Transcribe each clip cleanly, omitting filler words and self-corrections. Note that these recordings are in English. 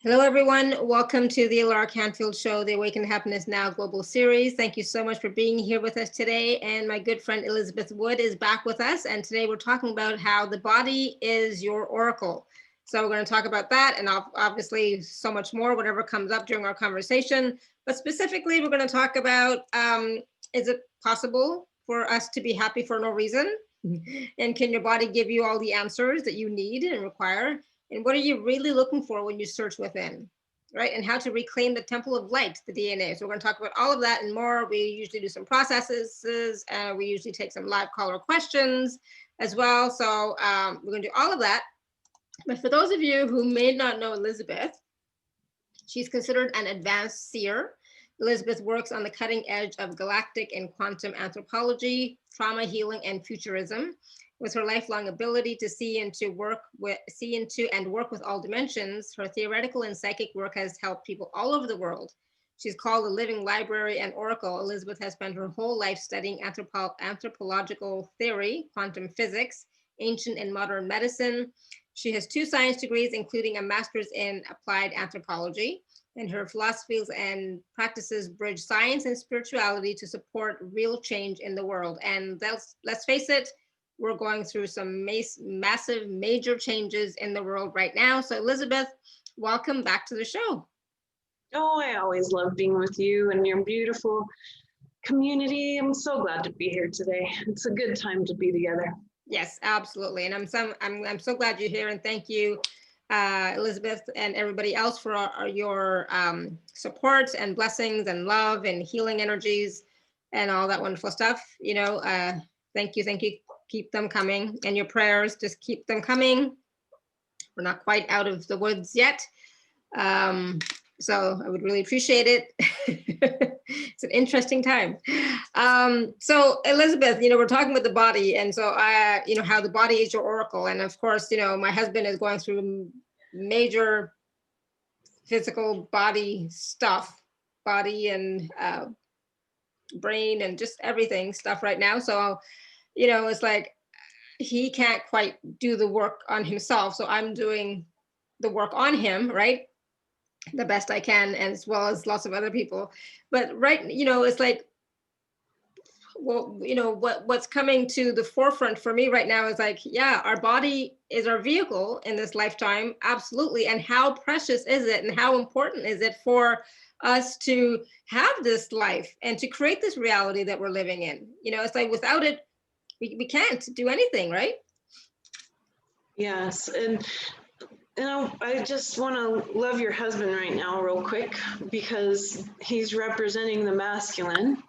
Hello, everyone. Welcome to the Alara Canfield Show, the Awaken Happiness Now Global Series. Thank you so much for being here with us today. And my good friend Elizabeth Wood is back with us. And today we're talking about how the body is your oracle. So we're going to talk about that and obviously so much more, whatever comes up during our conversation. But specifically, we're going to talk about, is it possible for us to be happy for no reason? And can your body give you all the answers that you need and require? And what are you really looking for when you search within, right? And how to reclaim the temple of light, the DNA. So we're going to talk about all of that and more. We usually do some processes, and we usually take some live caller questions as well. So we're going to do all of that. But for those of you who may not know Elizabeth, she's considered an advanced seer. Elizabeth works on the cutting edge of galactic and quantum anthropology, trauma healing, and futurism. With her lifelong ability to see into and work with all dimensions, her theoretical and psychic work has helped people all over the world. She's called a living library and oracle. Elizabeth has spent her whole life studying anthropological theory, quantum physics, ancient and modern medicine. She has 2 science degrees, including a master's in applied anthropology, and her philosophies and practices bridge science and spirituality to support real change in the world. And let's face it, we're going through some massive, major changes in the world right now. So Elizabeth, welcome back to the show. Oh, I always love being with you and your beautiful community. I'm so glad to be here today. It's a good time to be together. Yes, absolutely. And I'm so glad you're here, and thank you, Elizabeth, and everybody else for your support and blessings and love and healing energies and all that wonderful stuff. You know, thank you. Keep them coming, and your prayers, just keep them coming. We're not quite out of the woods yet. So I would really appreciate it. It's an interesting time. So Elizabeth, you know, we're talking about the body, and so you know, how the body is your oracle. And of course, you know, my husband is going through major physical body stuff, body and brain and just everything stuff right now. So, you know, it's like he can't quite do the work on himself. So I'm doing the work on him, right? The best I can, as well as lots of other people. But right, you know, it's like, well, you know, what's coming to the forefront for me right now is like, yeah, our body is our vehicle in this lifetime. Absolutely. And how precious is it, and how important is it for us to have this life and to create this reality that we're living in? You know, it's like without it, we can't do anything, right? Yes, and you know, I just want to love your husband right now real quick, because he's representing the masculine,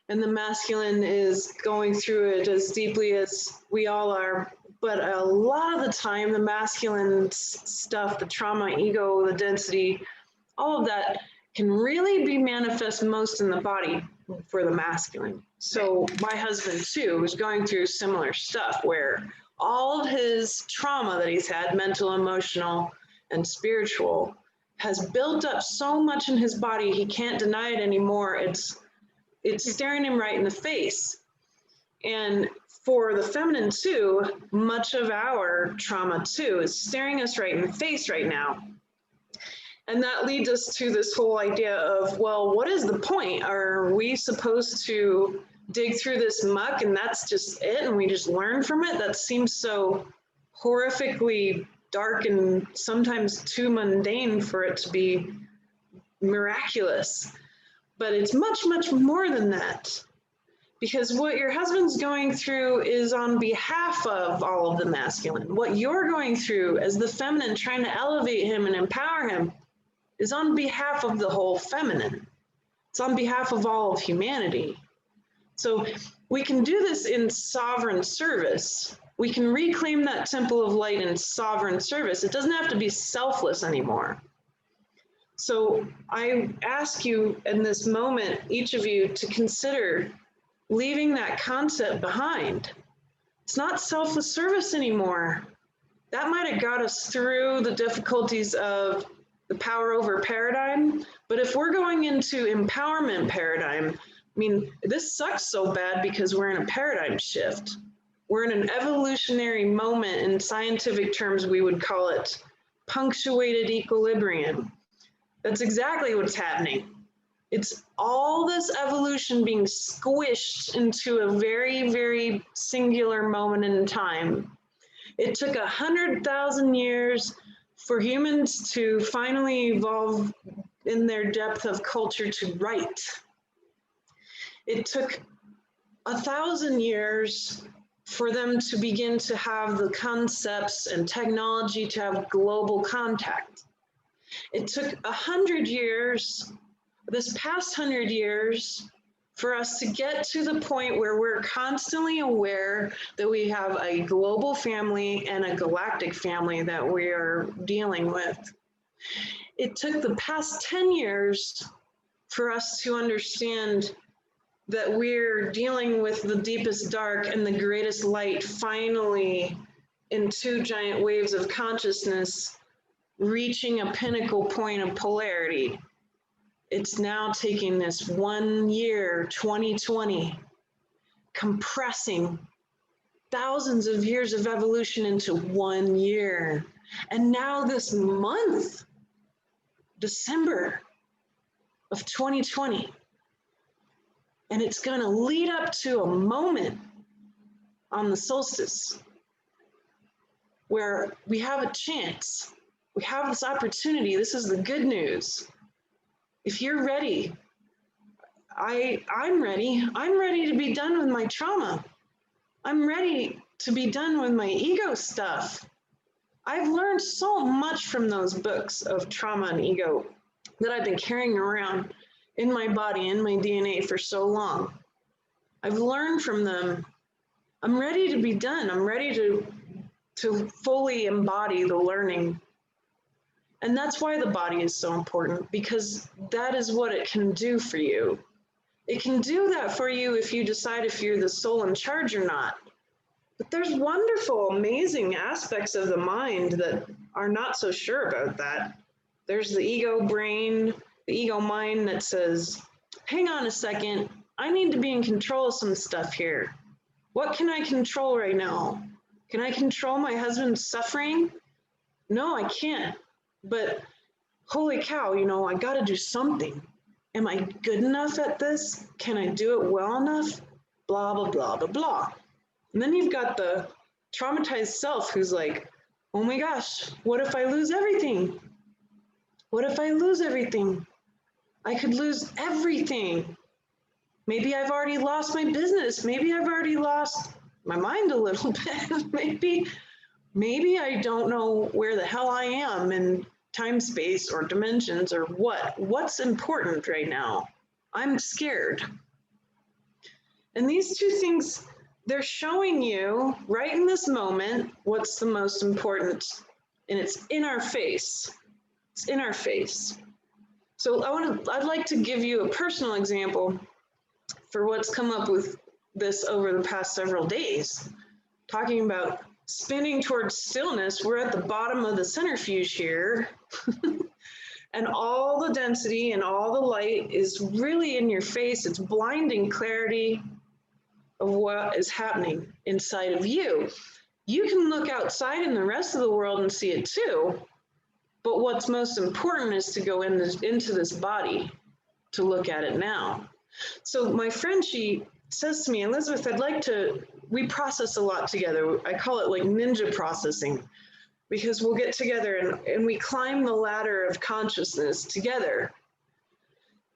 and the masculine is going through it as deeply as we all are. But a lot of the time, the masculine stuff, the trauma, ego, the density, all of that can really be manifest most in the body for the masculine. So my husband too is going through similar stuff where all of his trauma that he's had, mental, emotional, and spiritual, has built up so much in his body he can't deny it anymore. It's staring him right in the face. And for the feminine too, much of our trauma too is staring us right in the face right now. And that leads us to this whole idea of, well, what is the point? Are we supposed to dig through this muck and that's just it, and we just learn from it? That seems so horrifically dark and sometimes too mundane for it to be miraculous. But it's much, much more than that. Because what your husband's going through is on behalf of all of the masculine. What you're going through as the feminine, trying to elevate him and empower him, is on behalf of the whole feminine. It's on behalf of all of humanity. So we can do this in sovereign service. We can reclaim that temple of light in sovereign service. It doesn't have to be selfless anymore. So I ask you in this moment, each of you, to consider leaving that concept behind. It's not selfless service anymore. That might have got us through the difficulties of the power over paradigm. But if we're going into empowerment paradigm, I mean, this sucks so bad because we're in a paradigm shift. We're in an evolutionary moment. In scientific terms, we would call it punctuated equilibrium. That's exactly what's happening. It's all this evolution being squished into a very, very singular moment in time. It took 100,000 years for humans to finally evolve in their depth of culture to write. It took 1,000 years for them to begin to have the concepts and technology to have global contact. It took 100 years, this past 100 years, for us to get to the point where we're constantly aware that we have a global family and a galactic family that we are dealing with. It took the past 10 years for us to understand that we're dealing with the deepest dark and the greatest light finally in two giant waves of consciousness reaching a pinnacle point of polarity. It's now taking this 1 year, 2020, compressing thousands of years of evolution into 1 year. And now this month, December of 2020, and it's going to lead up to a moment on the solstice where we have a chance. We have this opportunity. This is the good news. If you're ready, I'm ready. I'm ready to be done with my trauma. I'm ready to be done with my ego stuff. I've learned so much from those books of trauma and ego that I've been carrying around in my body, in my DNA for so long. I've learned from them. I'm ready to be done. I'm ready to fully embody the learning. And that's why the body is so important, because that is what it can do for you. It can do that for you if you decide if you're the soul in charge or not. But there's wonderful, amazing aspects of the mind that are not so sure about that. There's the ego brain, the ego mind that says, hang on a second, I need to be in control of some stuff here. What can I control right now? Can I control my husband's suffering? No, I can't. But holy cow, you know, I got to do something. Am I good enough at this? Can I do it well enough? Blah, blah, blah, blah, blah. And then you've got the traumatized self who's like, oh my gosh, what if I lose everything? What if I lose everything? I could lose everything. Maybe I've already lost my business. Maybe I've already lost my mind a little bit. Maybe I don't know where the hell I am in time, space, or dimensions, or what's important right now. I'm scared. And these two things, they're showing you right in this moment what's the most important, and it's in our face. It's in our face. So I'd like to give you a personal example for what's come up with this over the past several days. Talking about spinning towards stillness, we're at the bottom of the centrifuge here. And all the density and all the light is really in your face. It's blinding clarity of what is happening inside of you. You can look outside in the rest of the world and see it too. But what's most important is to go into this body to look at it now. So my friend, she says to me, Elizabeth, we process a lot together. I call it like ninja processing, because we'll get together and we climb the ladder of consciousness together.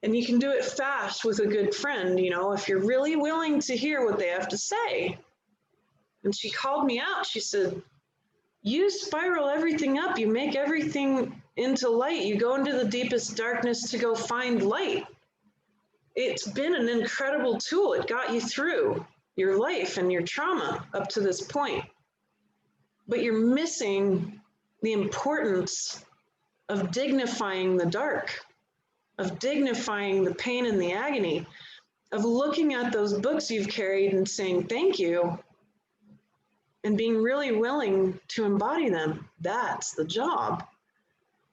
And you can do it fast with a good friend, you know, if you're really willing to hear what they have to say. And she called me out. She said, you spiral everything up. You make everything into light. You go into the deepest darkness to go find light. It's been an incredible tool. It got you through your life and your trauma up to this point. But you're missing the importance of dignifying the dark, of dignifying the pain and the agony, of looking at those books you've carried and saying thank you, and being really willing to embody them. That's the job.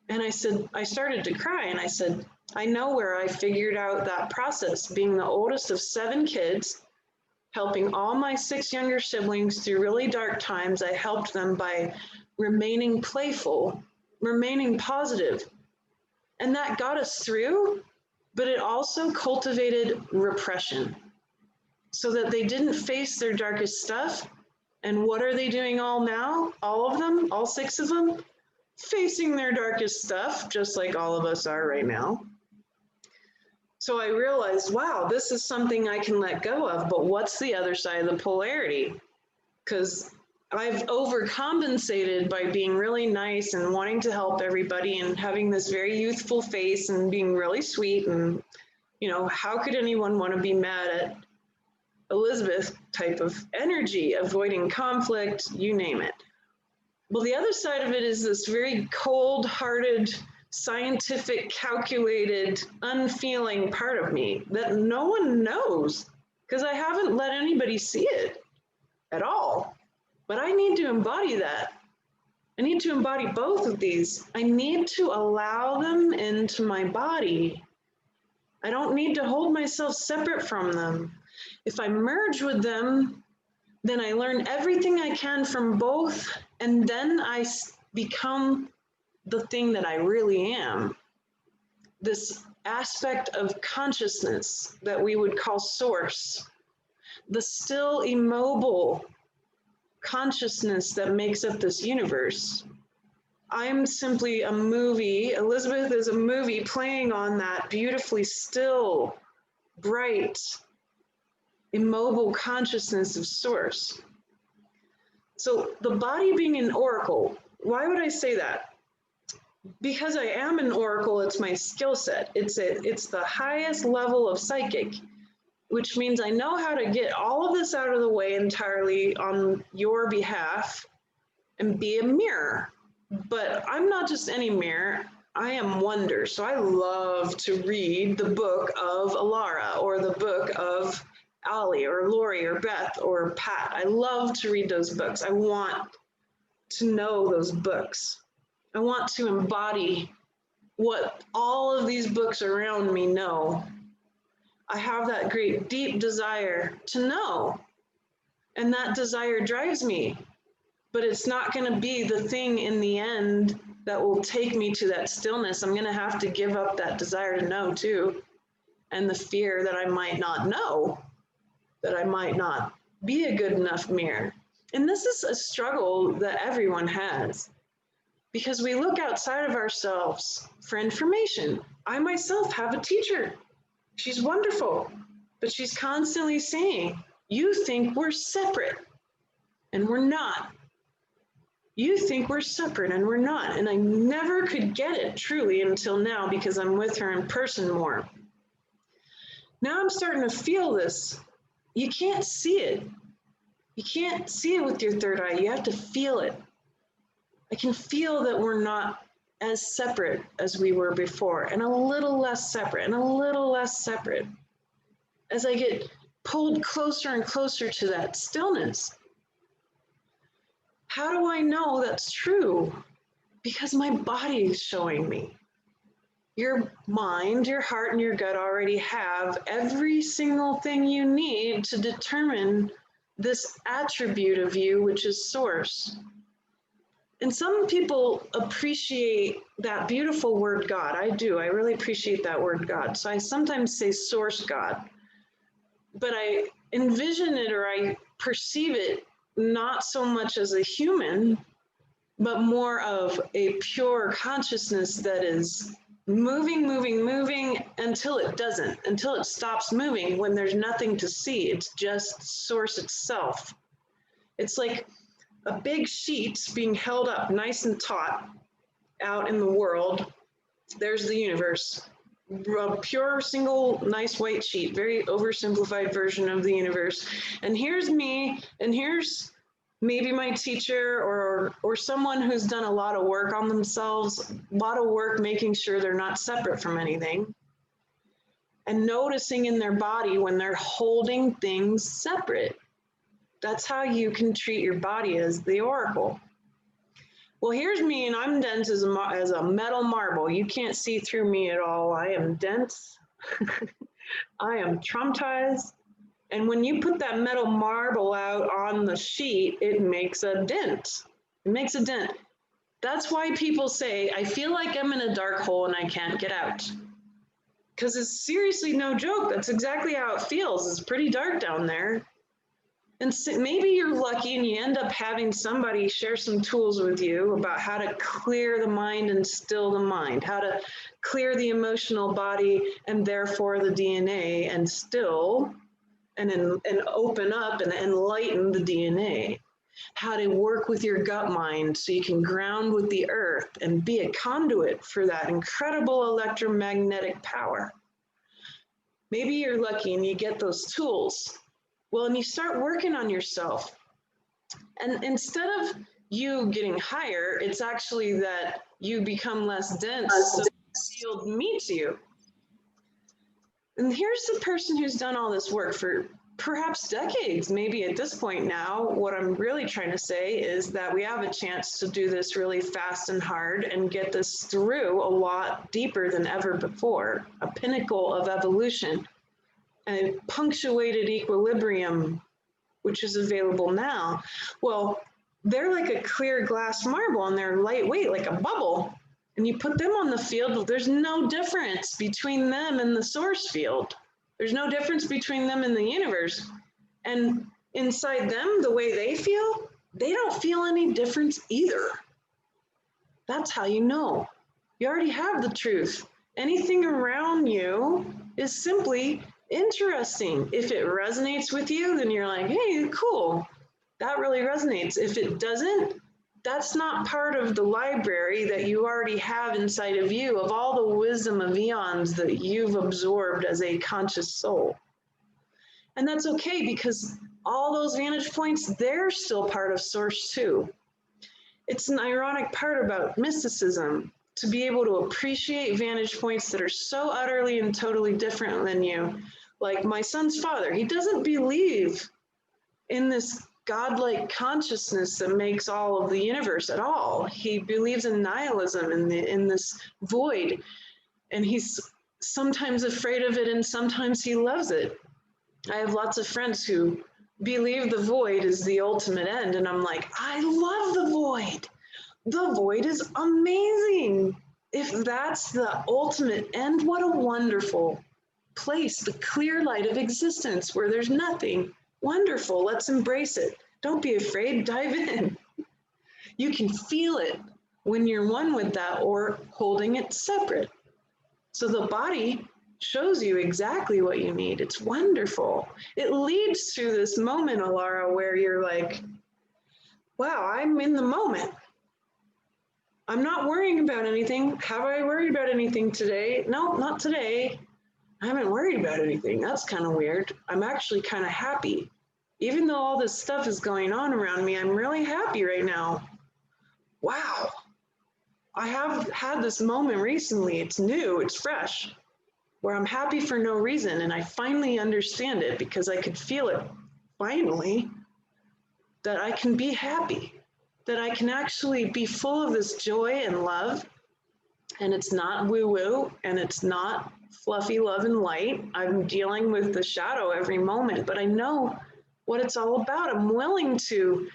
And I started to cry, and I said, I know where I figured out that process. Being the oldest of 7 kids, helping all my 6 younger siblings through really dark times, I helped them by remaining playful remaining positive. And that got us through, but it also cultivated repression so that they didn't face their darkest stuff. And what are they doing all now? All of them, all 6 of them, facing their darkest stuff, just like all of us are right now. So I realized, wow, this is something I can let go of, but what's the other side of the polarity? Because I've overcompensated by being really nice and wanting to help everybody and having this very youthful face and being really sweet. And, you know, how could anyone want to be mad at Elizabeth type of energy, avoiding conflict, you name it. Well, the other side of it is this very cold-hearted, scientific, calculated, unfeeling part of me that no one knows because I haven't let anybody see it at all. But I need to embody that. I need to embody both of these. I need to allow them into my body. I don't need to hold myself separate from them. If I merge with them, then I learn everything I can from both, and then I become the thing that I really am. This aspect of consciousness that we would call source, the still immobile consciousness that makes up this universe. I'm simply a movie. Elizabeth is a movie playing on that beautifully still, bright, immobile consciousness of source. So the body being an oracle, why would I say that? Because I am an oracle, it's my skill set. It's the highest level of psychic, which means I know how to get all of this out of the way entirely on your behalf and be a mirror. But I'm not just any mirror, I am wonder. So I love to read the book of Alara or the book of Ali or Lori or Beth or Pat. I love to read those books. I want to know those books. I want to embody what all of these books around me know. I have that great deep desire to know, and that desire drives me, but it's not going to be the thing in the end that will take me to that stillness. I'm going to have to give up that desire to know too, and the fear that I might not know, that I might not be a good enough mirror. And this is a struggle that everyone has, because we look outside of ourselves for information. I myself have a teacher. She's wonderful, but she's constantly saying, you think we're separate, and we're not. You think we're separate, and we're not. And I never could get it truly until now, because I'm with her in person more. Now I'm starting to feel this. You can't see it. You can't see it with your third eye. You have to feel it. I can feel that we're not as separate as we were before, and a little less separate, and a little less separate as I get pulled closer and closer to that stillness. How do I know that's true? Because my body is showing me. Your mind, your heart, and your gut already have every single thing you need to determine this attribute of you, which is source. And some people appreciate that beautiful word God. I do. I really appreciate that word God. So I sometimes say source God. But I envision it, or I perceive it not so much as a human, but more of a pure consciousness that is moving, moving, moving until it doesn't, until it stops moving when there's nothing to see. It's just source itself. It's like a big sheet being held up nice and taut out in the world. There's the universe. A pure, single, nice white sheet, very oversimplified version of the universe. And here's me, and here's maybe my teacher or someone who's done a lot of work on themselves, a lot of work making sure they're not separate from anything, and noticing in their body when they're holding things separate. That's how you can treat your body as the oracle. Well, here's me, and I'm dense as a metal marble. You can't see through me at all. I am dense. I am traumatized. And when you put that metal marble out on the sheet, it makes a dent. It makes a dent. That's why people say, I feel like I'm in a dark hole and I can't get out. Because it's seriously no joke. That's exactly how it feels. It's pretty dark down there. And so maybe you're lucky and you end up having somebody share some tools with you about how to clear the mind and still the mind, how to clear the emotional body and therefore the DNA and still and open up and enlighten the DNA, how to work with your gut mind so you can ground with the earth and be a conduit for that incredible electromagnetic power. Maybe you're lucky and you get those tools. Well, and you start working on yourself. And instead of you getting higher, it's actually that you become less dense so the field meets you. And here's the person who's done all this work for perhaps decades, maybe at this point now. What I'm really trying to say is that we have a chance to do this really fast and hard and get this through a lot deeper than ever before, a pinnacle of evolution, a punctuated equilibrium, which is available now. Well, they're like a clear glass marble and they're lightweight, like a bubble. And you put them on the field, there's no difference between them and the source field. There's no difference between them and the universe. And inside them, the way they don't feel any difference either. That's how you know. You already have the truth. Anything around you is simply interesting. If it resonates with you, then you're like, hey, cool. That really resonates. If it doesn't, that's not part of the library that you already have inside of you of all the wisdom of eons that you've absorbed as a conscious soul. And that's okay, because all those vantage points, they're still part of source too. It's an ironic part about mysticism to be able to appreciate vantage points that are so utterly and totally different than you. Like my son's father, he doesn't believe in this godlike consciousness that makes all of the universe at all. He believes in nihilism, in this void, and he's sometimes afraid of it and sometimes he loves it. I have lots of friends who believe the void is the ultimate end, and I'm like, I love the void. The void is amazing. If that's the ultimate end, what a wonderful place, the clear light of existence where there's nothing. Wonderful, let's embrace it. Don't be afraid, dive in. You can feel it when you're one with that or holding it separate. So the body shows you exactly what you need. It's wonderful. It leads to this moment, Alara, where you're like, wow, I'm in the moment. I'm not worrying about anything. Have I worried about anything today? No, not today. I haven't worried about anything. That's kind of weird. I'm actually kind of happy. Even though all this stuff is going on around me, I'm really happy right now. Wow. I have had this moment recently. It's new, it's fresh, where I'm happy for no reason. And I finally understand it because I could feel it finally, that I can be happy, that I can actually be full of this joy and love. And it's not woo-woo and it's not fluffy love and light. I'm dealing with the shadow every moment, but I know what it's all about. I'm willing to,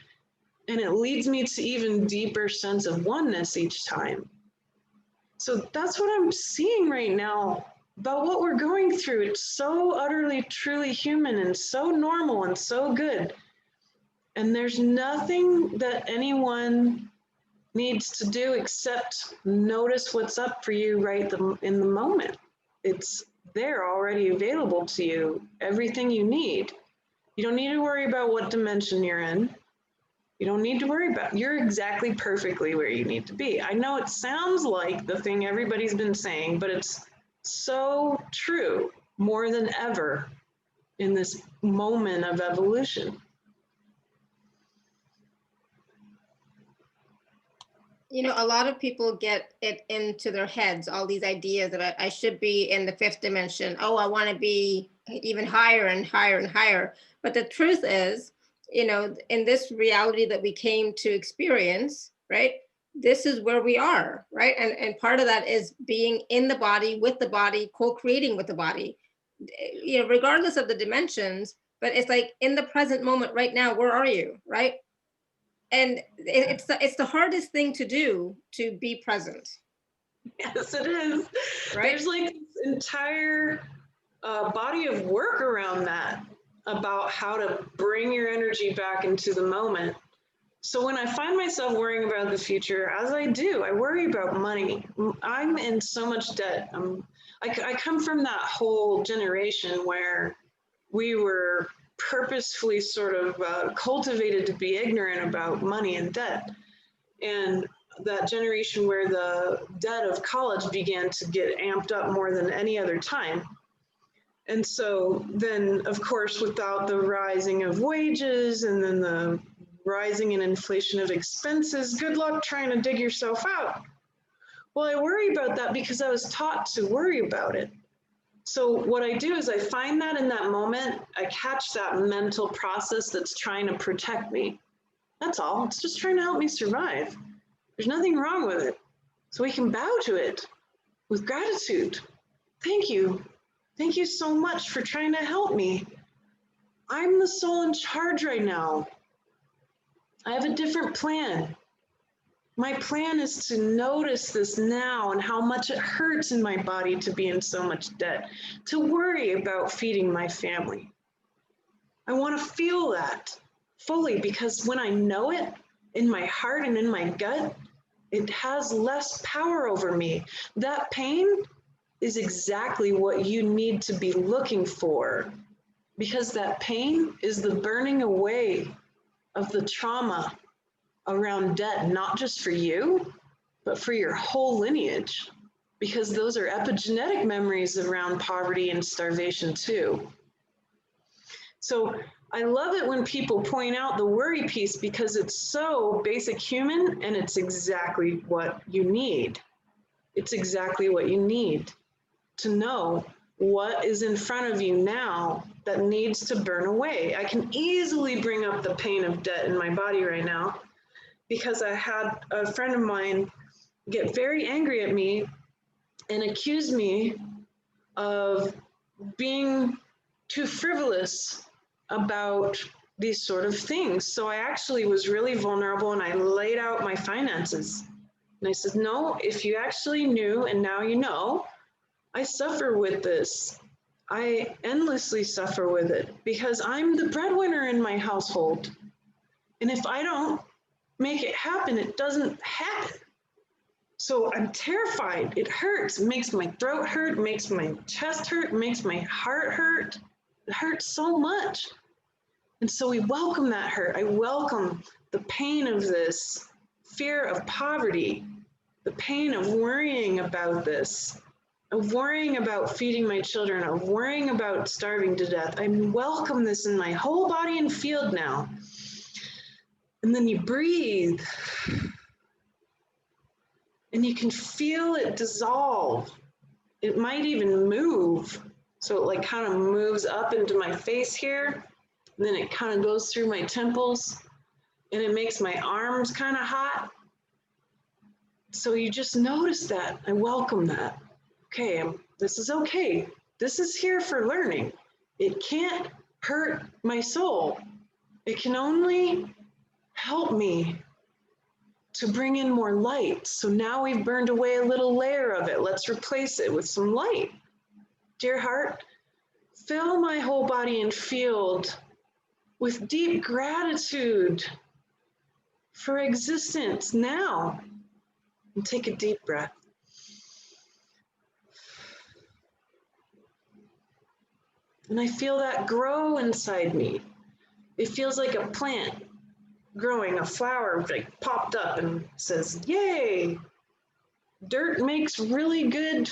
and it leads me to even deeper sense of oneness each time. So that's what I'm seeing right now about what we're going through. It's so utterly, truly human and so normal and so good. And there's nothing that anyone needs to do except notice what's up for you right in the moment. It's there already available to you, everything you need. You don't need to worry about what dimension you're in. You don't need to worry about, you're exactly perfectly where you need to be. I know it sounds like the thing everybody's been saying, but it's so true more than ever in this moment of evolution. You know, a lot of people get it into their heads, all these ideas that I should be in the fifth dimension. Oh, I want to be even higher and higher and higher. But the truth is, you know, in this reality that we came to experience, right? This is where we are, right? And part of that is being in the body, with the body, co-creating with the body, you know, regardless of the dimensions. But it's like in the present moment right now, where are you, right? And it's the hardest thing to do, to be present. Yes, it is. Right. There's like this entire body of work around that, about how to bring your energy back into the moment. So when I find myself worrying about the future, as I do, I worry about money. I'm in so much debt. I come from that whole generation where we were purposefully sort of cultivated to be ignorant about money and debt. And that generation where the debt of college began to get amped up more than any other time. And so then, of course, without the rising of wages and then the rising in inflation of expenses, good luck trying to dig yourself out. Well, I worry about that because I was taught to worry about it. So what I do is I find that in that moment, I catch that mental process that's trying to protect me. That's all. It's just trying to help me survive. There's nothing wrong with it. So we can bow to it with gratitude. Thank you. Thank you so much for trying to help me. I'm the soul in charge right now. I have a different plan. My plan is to notice this now and how much it hurts in my body to be in so much debt, to worry about feeding my family. I want to feel that fully, because when I know it in my heart and in my gut, it has less power over me. That pain is exactly what you need to be looking for, because that pain is the burning away of the trauma around debt, not just for you, but for your whole lineage, because those are epigenetic memories around poverty and starvation too. So I love it when people point out the worry piece, because it's so basic human and it's exactly what you need. It's exactly what you need to know what is in front of you now that needs to burn away. I can easily bring up the pain of debt in my body right now, because I had a friend of mine get very angry at me and accuse me of being too frivolous about these sort of things. So I actually was really vulnerable and I laid out my finances. And I said, no, if you actually knew and now you know, I suffer with this. I endlessly suffer with it because I'm the breadwinner in my household. And if I don't make it happen, it doesn't happen. So I'm terrified. It hurts. It makes my throat hurt. It makes my chest hurt. It makes my heart hurt. It hurts so much. And so we welcome that hurt. I welcome the pain of this fear of poverty, the pain of worrying about this, of worrying about feeding my children, of worrying about starving to death. I welcome this in my whole body and field now. And then you breathe. And you can feel it dissolve. It might even move. So it like kind of moves up into my face here. And then it kind of goes through my temples. And it makes my arms kind of hot. So you just notice that. I welcome that. Okay, this is okay. This is here for learning. It can't hurt my soul. It can only help me to bring in more light. So now we've burned away a little layer of it. Let's replace it with some light. Dear heart, fill my whole body and field with deep gratitude for existence now. And take a deep breath. And I feel that grow inside me. It feels like a plant growing, a flower like popped up and says, yay, dirt makes really good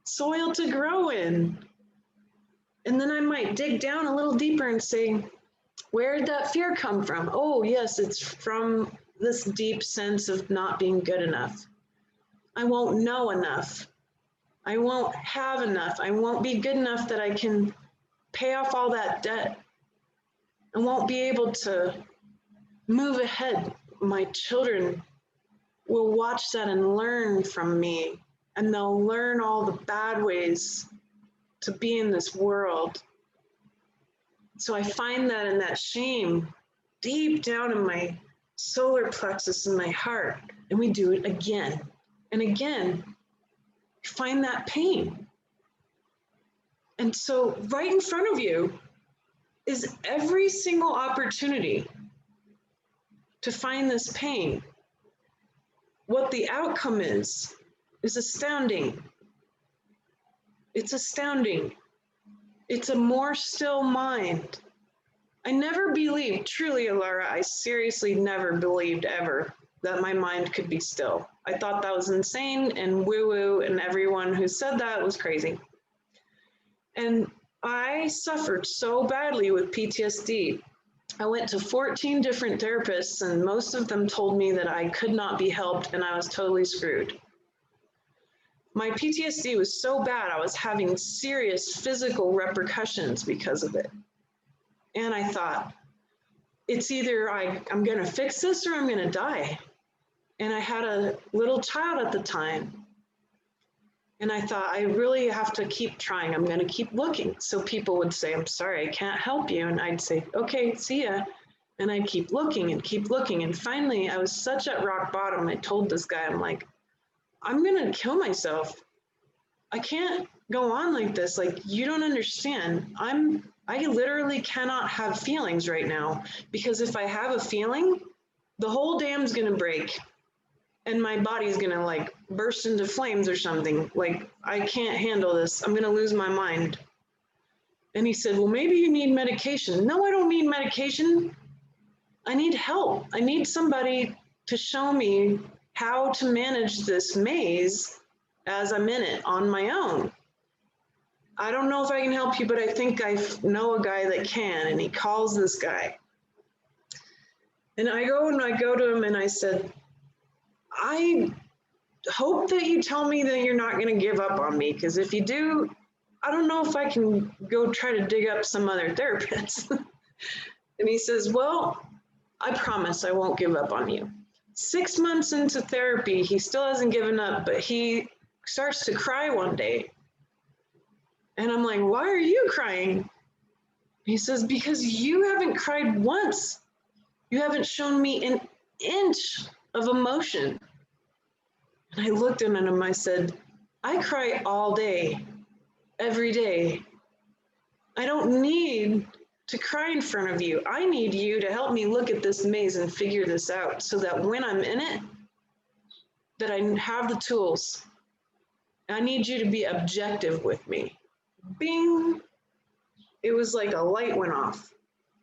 soil to grow in. And then I might dig down a little deeper and say, where did that fear come from? Oh, yes, it's from this deep sense of not being good enough. I won't know enough. I won't have enough. I won't be good enough that I can pay off all that debt. I won't be able to move ahead. My children will watch that and learn from me, and they'll learn all the bad ways to be in this world. So I find that in that shame deep down in my solar plexus in my heart. And we do it again and again. Find that pain. And so right in front of you is every single opportunity to find this pain. What the outcome is astounding. It's astounding. It's a more still mind. I never believed, truly, Alara, I seriously never believed ever that my mind could be still. I thought that was insane and woo-woo, and everyone who said that was crazy. And I suffered so badly with PTSD. I went to 14 different therapists, and most of them told me that I could not be helped and I was totally screwed. My PTSD was so bad, I was having serious physical repercussions because of it. And I thought, it's either I'm going to fix this or I'm going to die. And I had a little child at the time. And I thought, I really have to keep trying. I'm going to keep looking. So people would say, I'm sorry, I can't help you. And I'd say, okay, see ya. And I'd keep looking and keep looking. And finally, I was such at rock bottom. I told this guy, I'm like, I'm going to kill myself. I can't go on like this. Like, you don't understand. I literally cannot have feelings right now, because if I have a feeling, the whole dam's going to break. And my body's gonna like burst into flames or something. Like, I can't handle this. I'm gonna lose my mind. And he said, well, maybe you need medication. No, I don't need medication. I need help. I need somebody to show me how to manage this maze as I'm in it on my own. I don't know if I can help you, but I think I know a guy that can. And he calls this guy. And I go to him and I said, I hope that you tell me that you're not going to give up on me, because if you do, I don't know if I can go try to dig up some other therapists. And he says, well, I promise I won't give up on you. 6 months into therapy, he still hasn't given up, but he starts to cry one day. And I'm like, why are you crying? He says, because you haven't cried once. You haven't shown me an inch of emotion. And I looked at him, I said, I cry all day, every day. I don't need to cry in front of you. I need you to help me look at this maze and figure this out, so that when I'm in it, that I have the tools. I need you to be objective with me. Bing! It was like a light went off,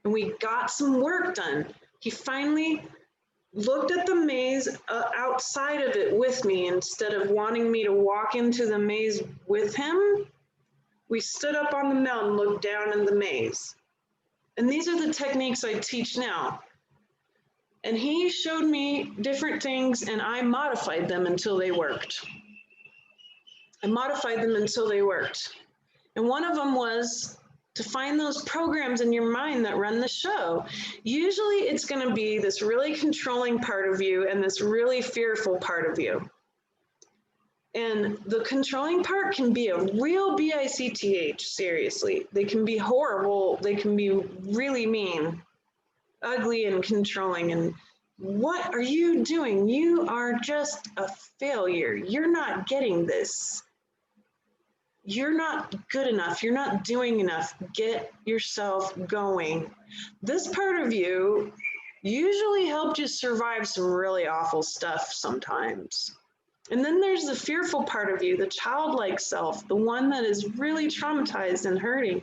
and we got some work done. He finally looked at the maze outside of it with me instead of wanting me to walk into the maze with him. We stood up on the mountain, looked down in the maze. And these are the techniques I teach now. And he showed me different things, and I modified them until they worked. And one of them was to find those programs in your mind that run the show. Usually it's going to be this really controlling part of you and this really fearful part of you. And the controlling part can be a real BICTH, seriously. They can be horrible. They can be really mean, ugly, and controlling. And what are you doing? You are just a failure. You're not getting this. You're not good enough. You're not doing enough. Get yourself going. This part of you usually helped you survive some really awful stuff sometimes. And then there's the fearful part of you, the childlike self, the one that is really traumatized and hurting.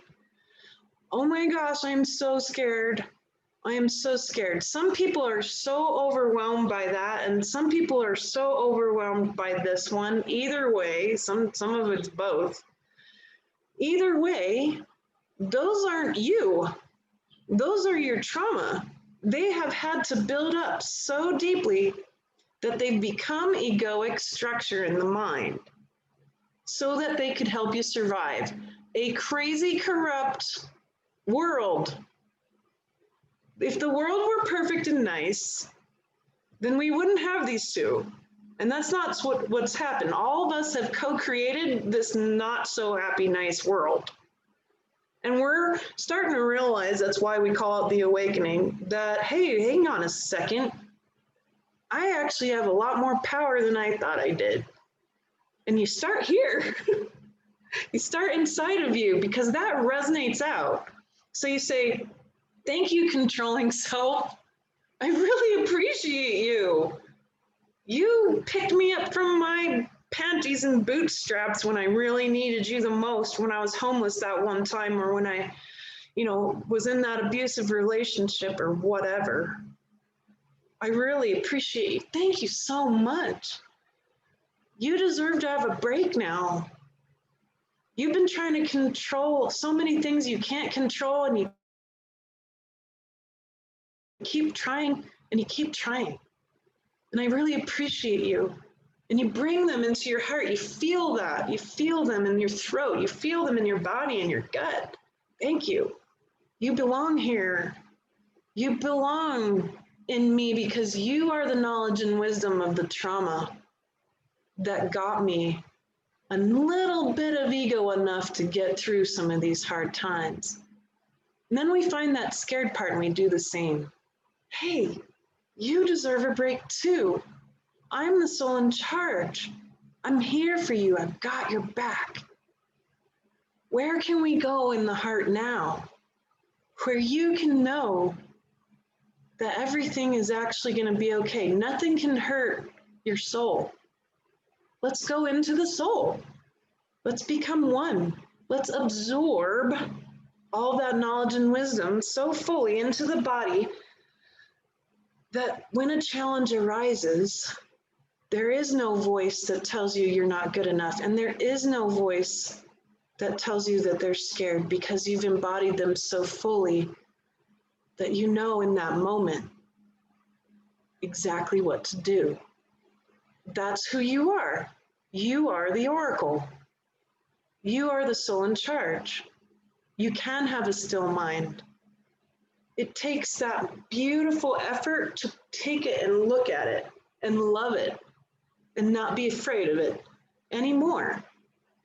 Oh my gosh, I'm so scared. I am so scared. Some people are so overwhelmed by that, and some people are so overwhelmed by this one. Either way, some of it's both. Either way, those aren't you. Those are your trauma. They have had to build up so deeply that they've become egoic structure in the mind so that they could help you survive a crazy, corrupt world. If the world were perfect and nice, then we wouldn't have these two. And that's not what's happened. All of us have co-created this not so happy, nice world. And we're starting to realize, that's why we call it the awakening, that, hey, hang on a second. I actually have a lot more power than I thought I did. And you start here. You start inside of you because that resonates out. So you say, thank you, controlling self. I really appreciate you. You picked me up from my panties and bootstraps when I really needed you the most, when I was homeless that one time, or when I, was in that abusive relationship or whatever. I really appreciate you. Thank you so much. You deserve to have a break now. You've been trying to control so many things you can't control, and you keep trying and you keep trying. And I really appreciate you. And you bring them into your heart. You feel that. You feel them in your throat. You feel them in your body and your gut. Thank you. You belong here. You belong in me because you are the knowledge and wisdom of the trauma that got me a little bit of ego enough to get through some of these hard times. And then we find that scared part and we do the same. Hey, you deserve a break too. I'm the soul in charge. I'm here for you. I've got your back. Where can we go in the heart now? Where you can know that everything is actually going to be okay. Nothing can hurt your soul. Let's go into the soul. Let's become one. Let's absorb all that knowledge and wisdom so fully into the body that when a challenge arises, there is no voice that tells you you're not good enough. And there is no voice that tells you that they're scared, because you've embodied them so fully that you know in that moment exactly what to do. That's who you are. You are the oracle. You are the soul in charge. You can have a still mind. It takes that beautiful effort to take it and look at it and love it and not be afraid of it anymore,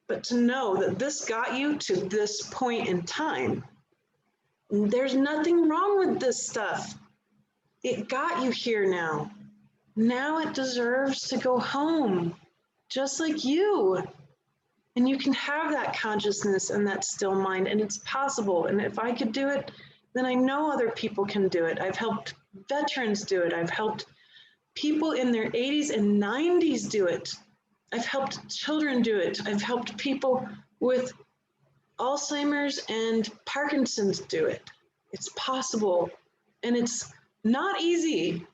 but to know that this got you to this point in time. There's nothing wrong with this stuff. It got you here now. Now it deserves to go home, just like you. And you can have that consciousness and that still mind, and it's possible. And if I could do it, then I know other people can do it. I've helped veterans do it. I've helped people in their 80s and 90s do it. I've helped children do it. I've helped people with Alzheimer's and Parkinson's do it. It's possible. And it's not easy.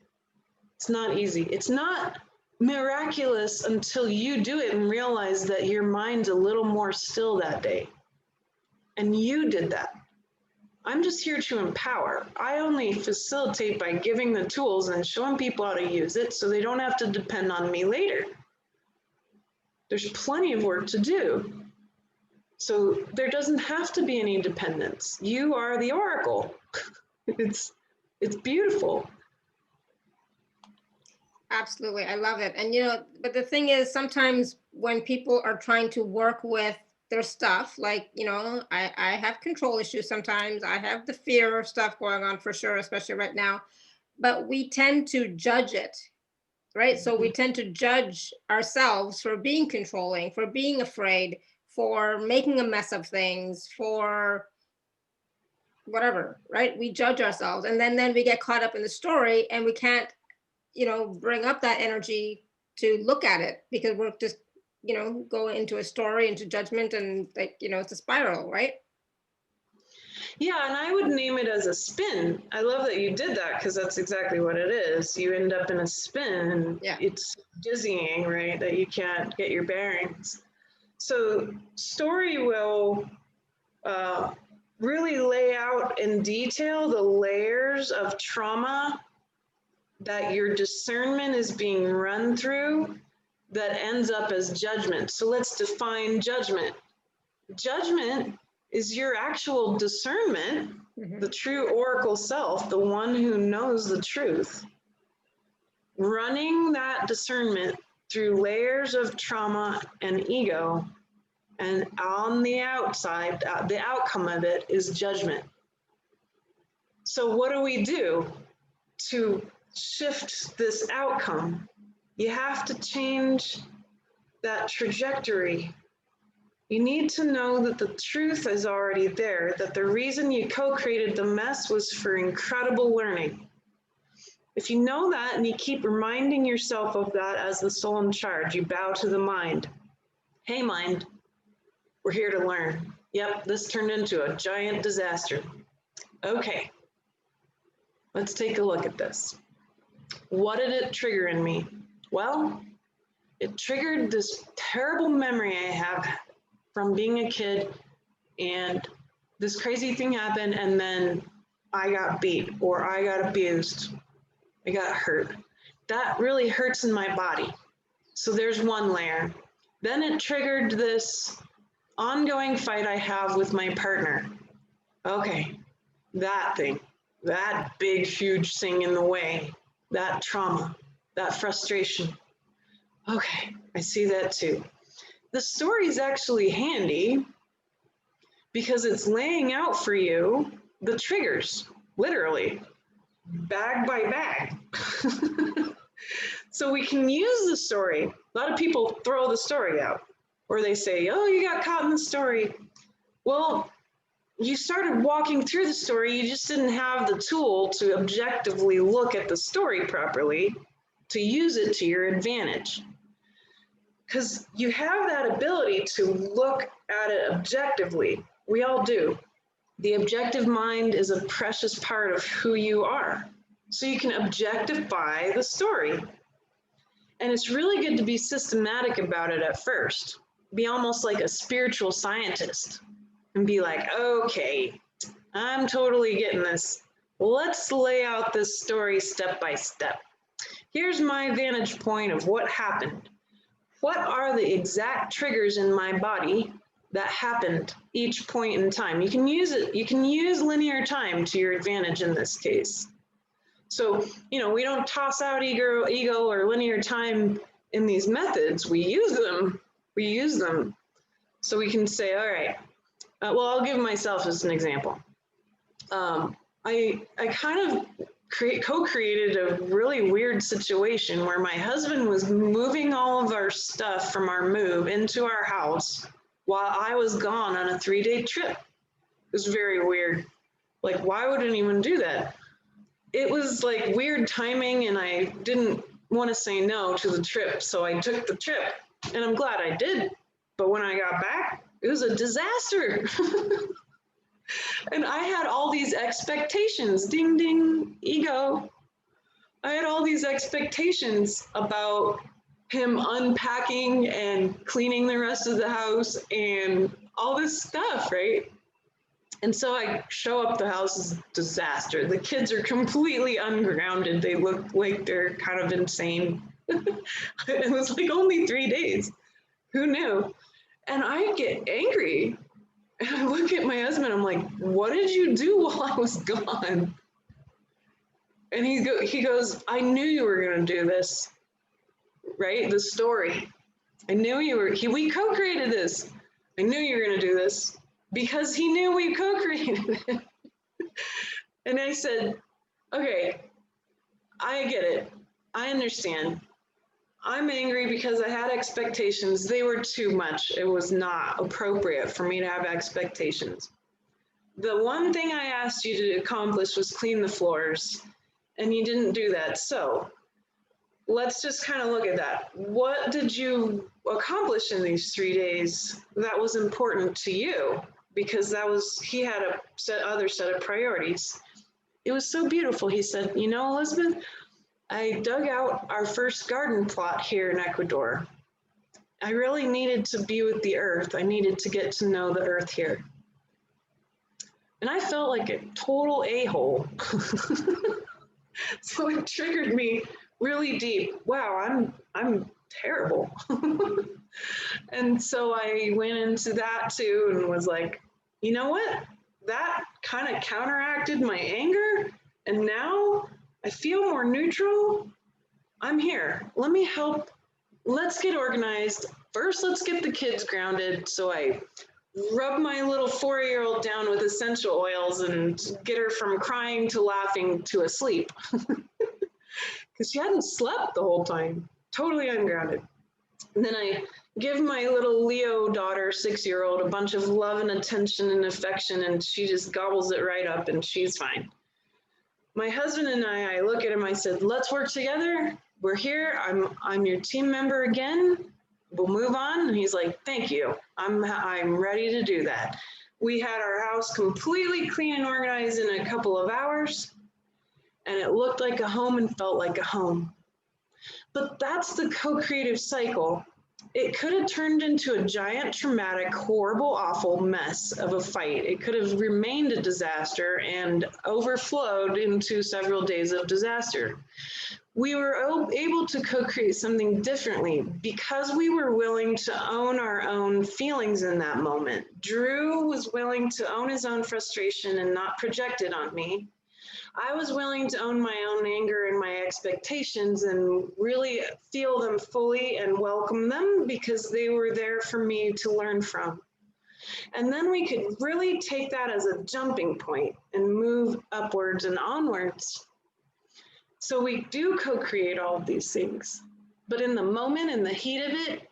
It's not easy. It's not miraculous until you do it and realize that your mind's a little more still that day. And you did that. I'm just here to empower. I only facilitate by giving the tools and showing people how to use it so they don't have to depend on me later. There's plenty of work to do. So there doesn't have to be any dependence. You are the oracle. It's beautiful. Absolutely. I love it. And, but the thing is, sometimes when people are trying to work with their stuff, like, I have control issues sometimes. I have the fear stuff going on for sure, especially right now. But we tend to judge it, right? So we tend to judge ourselves for being controlling, for being afraid, for making a mess of things, for whatever, right? We judge ourselves. And then we get caught up in the story and we can't, bring up that energy to look at it because we're just, go into a story, into judgment, and it's a spiral, right? Yeah, and I would name it as a spin. I love that you did that because that's exactly what it is. You end up in a spin and It's dizzying, right? That you can't get your bearings. So story will really lay out in detail the layers of trauma that your discernment is being run through that ends up as judgment. So let's define judgment. Judgment is your actual discernment, the true oracle self, the one who knows the truth. Running that discernment through layers of trauma and ego, and on the outside, the outcome of it is judgment. So what do we do to shift this outcome. You have to change that trajectory. You need to know that the truth is already there, that the reason you co-created the mess was for incredible learning. If you know that and you keep reminding yourself of that as the soul in charge, you bow to the mind. Hey, mind, we're here to learn. Yep, this turned into a giant disaster. Okay, let's take a look at this. What did it trigger in me? Well, it triggered this terrible memory I have from being a kid, and this crazy thing happened, and then I got beat or I got abused. I got hurt. That really hurts in my body. So there's one layer. Then it triggered this ongoing fight I have with my partner. Okay, that thing, that big, huge thing in the way, that trauma, that frustration. Okay, I see that too. The story is actually handy because it's laying out for you the triggers, literally, bag by bag. So we can use the story. A lot of people throw the story out, or they say, oh, you got caught in the story. Well, you started walking through the story, you just didn't have the tool to objectively look at the story properly, to use it to your advantage. Because you have that ability to look at it objectively. We all do. The objective mind is a precious part of who you are. So you can objectify the story. And it's really good to be systematic about it at first. Be almost like a spiritual scientist and be like, okay, I'm totally getting this. Let's lay out this story step by step. Here's my vantage point of what happened. What are the exact triggers in my body that happened each point in time? You can use it. You can use linear time to your advantage in this case. So, we don't toss out ego or linear time in these methods. We use them. So we can say, all right, well, I'll give myself as an example. I kind of co-created a really weird situation where my husband was moving all of our stuff from our move into our house while I was gone on a 3-day trip. It was very weird. Like, why would anyone do that? It was like weird timing, and I didn't want to say no to the trip, so I took the trip, and I'm glad I did. But when I got back, it was a disaster. And I had all these expectations, ding, ding, ego. I had all these expectations about him unpacking and cleaning the rest of the house and all this stuff, right? And so I show up, the house is a disaster. The kids are completely ungrounded. They look like they're kind of insane. It was like only 3 days. Who knew? And I get angry. And I look at my husband, I'm like, what did you do while I was gone? And he goes, I knew you were going to do this, right? The story. I knew we co-created this. I knew you were going to do this because he knew we co-created it. And I said, okay, I get it. I understand. I'm angry because I had expectations. They were too much. It was not appropriate for me to have expectations. The one thing I asked you to accomplish was clean the floors, and you didn't do that. So let's just kind of look at that. What did you accomplish in these 3 days that was important to you? Because he had a other set of priorities. It was so beautiful. He said, Elizabeth, I dug out our first garden plot here in Ecuador. I really needed to be with the earth. I needed to get to know the earth here. And I felt like a total a-hole. So it triggered me really deep. Wow, I'm terrible. And so I went into that too and was like, you know what? That kind of counteracted my anger. And now I feel more neutral. I'm here. Let me help. Let's get organized. First, let's get the kids grounded. So I rub my little 4-year-old down with essential oils and get her from crying to laughing to asleep. because she hadn't slept the whole time, totally ungrounded. And then I give my little Leo daughter, 6-year-old, a bunch of love and attention and affection, and she just gobbles it right up and she's fine. My husband and I look at him, I said, let's work together. We're here. I'm your team member again. We'll move on. And he's like, thank you. I'm ready to do that. We had our house completely clean and organized in a couple of hours, and it looked like a home and felt like a home. But that's the co-creative cycle. It could have turned into a giant, traumatic, horrible, awful mess of a fight. It could have remained a disaster and overflowed into several days of disaster. We were able to co-create something differently because we were willing to own our own feelings in that moment. Drew was willing to own his own frustration and not project it on me. I was willing to own my own anger and my expectations and really feel them fully and welcome them because they were there for me to learn from. And then we could really take that as a jumping point and move upwards and onwards. So we do co-create all of these things, but in the moment, in the heat of it,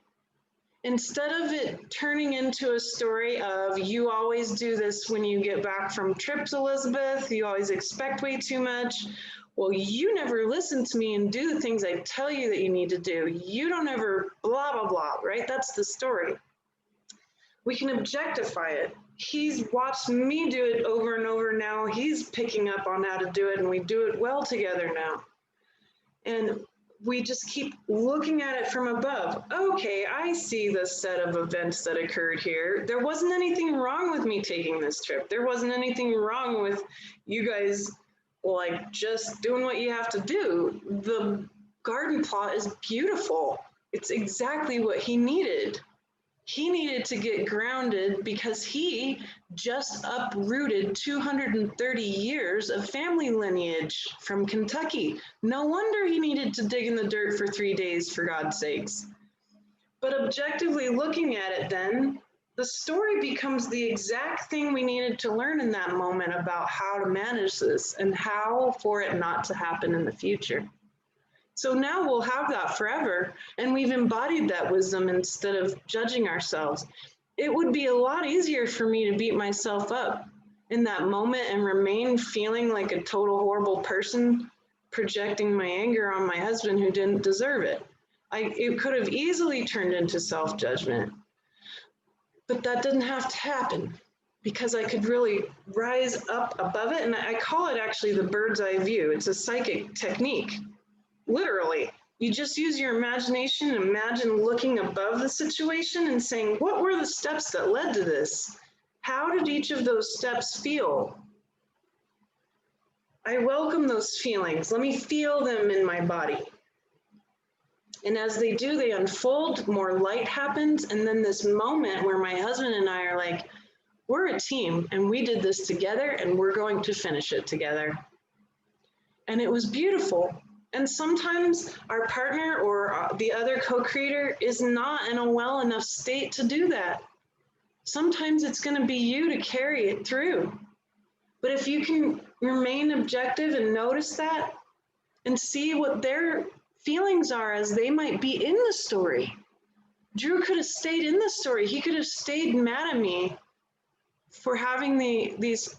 instead of it turning into a story of you always do this when you get back from trips, Elizabeth, you always expect way too much. Well, you never listen to me and do the things I tell you that you need to do. You don't ever blah, blah, blah, right? That's the story. We can objectify it. He's watched me do it over and over now. He's picking up on how to do it, and we do it well together now. And we just keep looking at it from above. Okay, I see the set of events that occurred here. There wasn't anything wrong with me taking this trip. There wasn't anything wrong with you guys like just doing what you have to do. The garden plot is beautiful. It's exactly what he needed. He needed to get grounded because he just uprooted 230 years of family lineage from Kentucky. No wonder he needed to dig in the dirt for 3 days, for God's sakes. But objectively looking at it then, the story becomes the exact thing we needed to learn in that moment about how to manage this and how for it not to happen in the future. So now we'll have that forever, and we've embodied that wisdom instead of judging ourselves. It would be a lot easier for me to beat myself up in that moment and remain feeling like a total horrible person, projecting my anger on my husband who didn't deserve it. It could have easily turned into self-judgment, but that didn't have to happen because I could really rise up above it. And I call it actually the bird's eye view. It's a psychic technique. Literally, you just use your imagination and imagine looking above the situation and saying, what were the steps that led to this? How did each of those steps feel? I welcome those feelings. Let me feel them in my body. And as they do, they unfold, more light happens. And then this moment where my husband and I are like, we're a team and we did this together and we're going to finish it together. And it was beautiful. And sometimes our partner or the other co-creator is not in a well enough state to do that. Sometimes it's going to be you to carry it through. But if you can remain objective and notice that and see what their feelings are as they might be in the story. Drew could have stayed in the story. He could have stayed mad at me for having these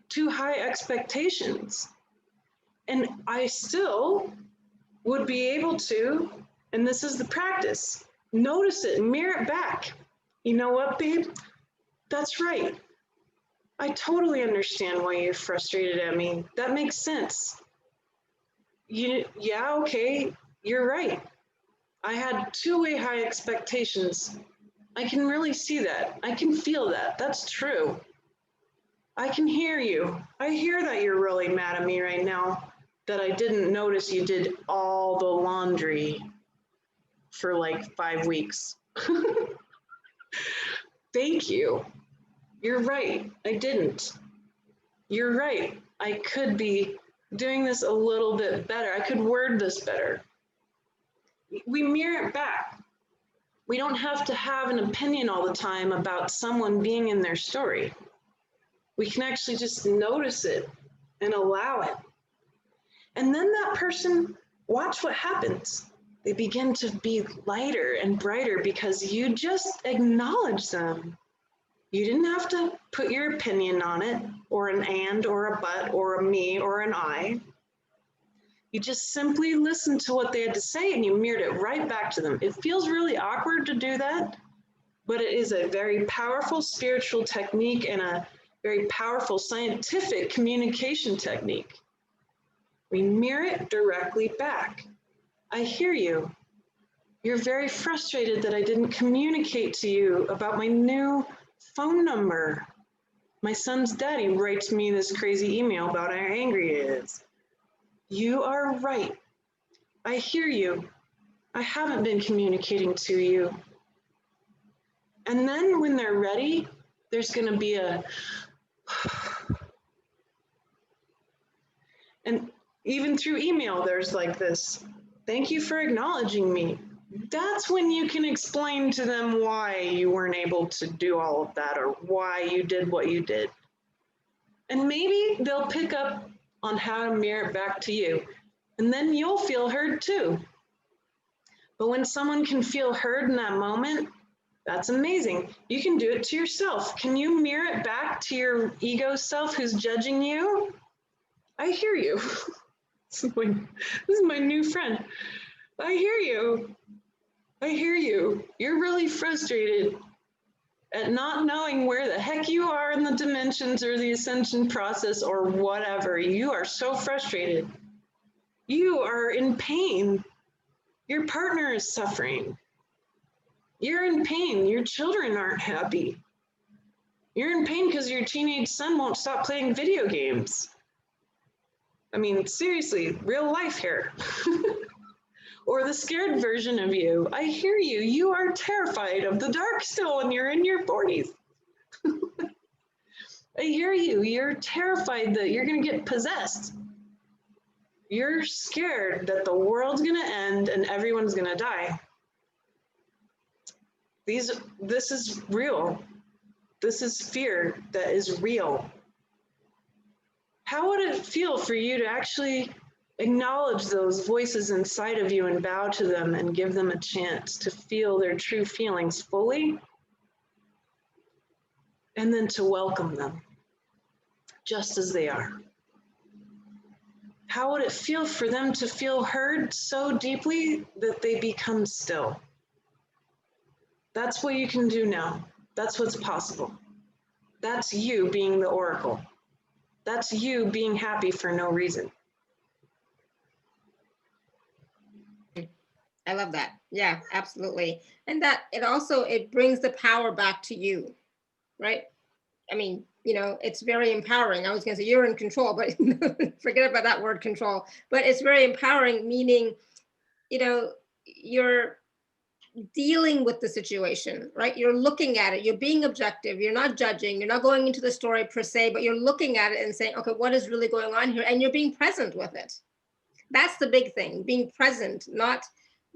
too high expectations. And I still would be able to, and this is the practice, notice it, mirror it back. You know what, babe? That's right. I totally understand why you're frustrated at me. That makes sense. Yeah, okay, you're right. I had too way high expectations. I can really see that. I can feel that. That's true. I can hear you. I hear that you're really mad at me right now, that I didn't notice you did all the laundry for like 5 weeks. Thank you. You're right. I didn't. You're right. I could be doing this a little bit better. I could word this better. We mirror it back. We don't have to have an opinion all the time about someone being in their story. We can actually just notice it and allow it. And then that person watch what happens. They begin to be lighter and brighter because you just acknowledge them. You didn't have to put your opinion on it, or an and, or a but, or a me, or an I. You just simply listened to what they had to say and you mirrored it right back to them. It feels really awkward to do that, but it is a very powerful spiritual technique and a very powerful scientific communication technique. We mirror it directly back. I hear you. You're very frustrated that I didn't communicate to you about my new phone number. My son's daddy writes me this crazy email about how angry he is. You are right. I hear you. I haven't been communicating to you. And then when they're ready, there's going to be and even through email, there's like this, thank you for acknowledging me. That's when you can explain to them why you weren't able to do all of that or why you did what you did. And maybe they'll pick up on how to mirror it back to you. And then you'll feel heard too. But when someone can feel heard in that moment, that's amazing. You can do it to yourself. Can you mirror it back to your ego self who's judging you? I hear you. This is my new friend. I hear you. I hear you. You're really frustrated at not knowing where the heck you are in the dimensions or the ascension process or whatever. You are so frustrated. You are in pain. Your partner is suffering. You're in pain. Your children aren't happy. You're in pain because your teenage son won't stop playing video games. I mean, seriously, real life here. Or the scared version of you. I hear you. You are terrified of the dark still when you're in your 40s. I hear you. You're terrified that you're going to get possessed. You're scared that the world's going to end and everyone's going to die. This is real. This is fear that is real. How would it feel for you to actually acknowledge those voices inside of you and bow to them and give them a chance to feel their true feelings fully? And then to welcome them just as they are. How would it feel for them to feel heard so deeply that they become still? That's what you can do now. That's what's possible. That's you being the oracle. That's you being happy for no reason. I love that. Yeah, absolutely. And that it brings the power back to you, right? I mean, it's very empowering. I was going to say you're in control, but forget about that word control. But it's very empowering, meaning, you're dealing with the situation, right? You're looking at it, you're being objective, you're not judging, you're not going into the story per se, but you're looking at it and saying, okay, what is really going on here? And you're being present with it. That's the big thing, being present, not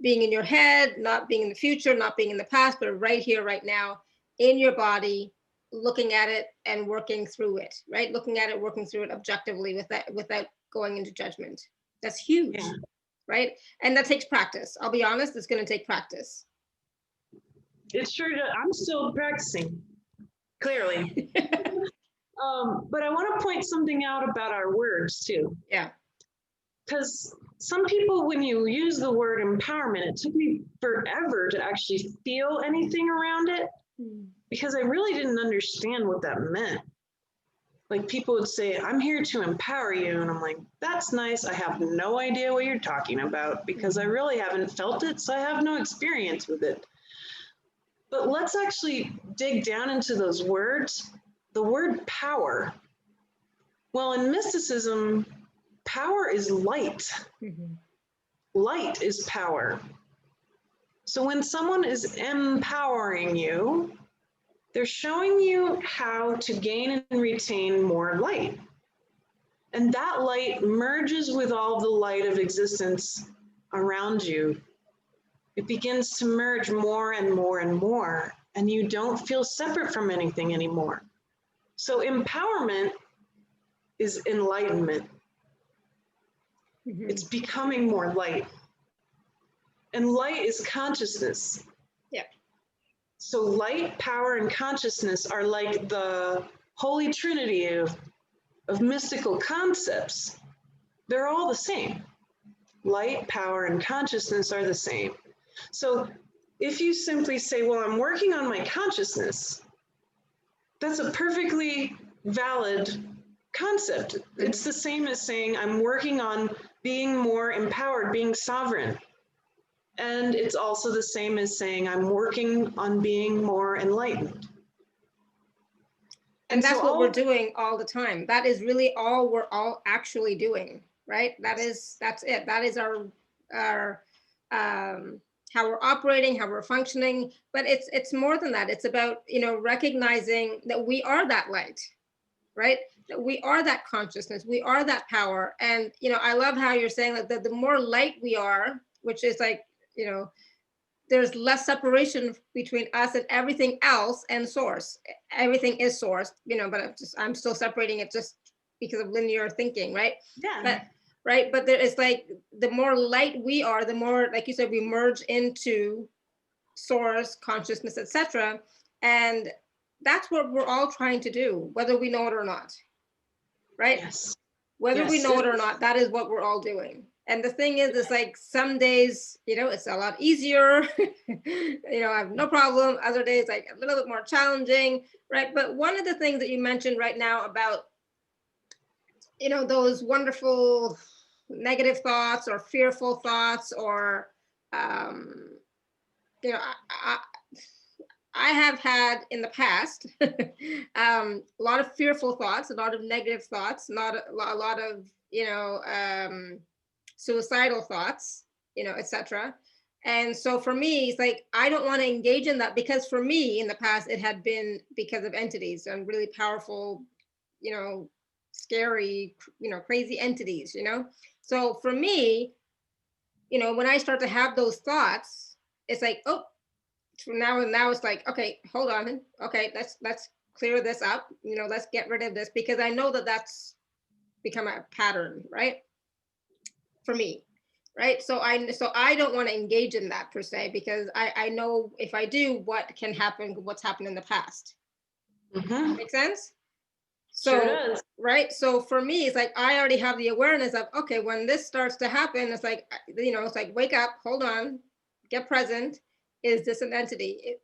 being in your head, not being in the future, not being in the past, but right here, right now, in your body, looking at it and working through it, right? Looking at it, working through it objectively without going into judgment. That's huge, yeah. Right? And that takes practice. I'll be honest, it's going to take practice. It sure does. I'm still practicing, clearly. But I want to point something out about our words too. Yeah. Because some people, when you use the word empowerment, it took me forever to actually feel anything around it because I really didn't understand what that meant. Like people would say, I'm here to empower you. And I'm like, that's nice. I have no idea what you're talking about because I really haven't felt it. So I have no experience with it. But let's actually dig down into those words. The word power. Well, in mysticism, power is light. Mm-hmm. Light is power. So when someone is empowering you, they're showing you how to gain and retain more light. And that light merges with all the light of existence around you. It begins to merge more and more and more, and you don't feel separate from anything anymore. So empowerment is enlightenment. Mhm. It's becoming more light. And light is consciousness. Yeah. So light, power, and consciousness are like the holy trinity of mystical concepts. They're all the same. Light, power, and consciousness are the same. So if you simply say, well, I'm working on my consciousness, that's a perfectly valid concept. It's the same as saying, I'm working on being more empowered, being sovereign. And it's also the same as saying, I'm working on being more enlightened. And that's so what we're doing all the time. That is really all we're all actually doing, right? That's it. That is our how we're operating, how we're functioning. But it's more than that. It's about, you know, recognizing that we are that light, right? That we are that consciousness, we are that power. And, you know, I love how you're saying that the more light we are, which is like, you know, there's less separation between us and everything else and source. Everything is source, you know, but I'm still separating it just because of linear thinking, right? Yeah. But right, but there is like the more light we are, the more, like you said, we merge into source, consciousness, etc. And that's what we're all trying to do, whether we know it or not, right? Yes. Whether we Yes, know it it or not, that is what we're all doing. And the thing is like some days, you know, it's a lot easier. You know, I have no problem. Other days, like a little bit more challenging, right? But one of the things that you mentioned right now about, you know, those wonderful negative thoughts or fearful thoughts or, you know, I have had in the past a lot of fearful thoughts, a lot of negative thoughts, not a lot of, you know, suicidal thoughts, you know, etc. And so for me, it's like I don't want to engage in that, because for me in the past it had been because of entities and really powerful, you know, scary, you know, crazy entities, you know. So for me, you know, when I start to have those thoughts, it's like, oh, now it's like, okay, hold on, okay, let's clear this up, you know, let's get rid of this, because I know that that's become a pattern, right, for me, right? So I don't want to engage in that per se, because I know if I do, what can happen, what's happened in the past. Make sense? Sure So does. right, so for me it's like I already have the awareness of, okay, when this starts to happen, it's like, you know, it's like, wake up, hold on, get present. Is this an entity?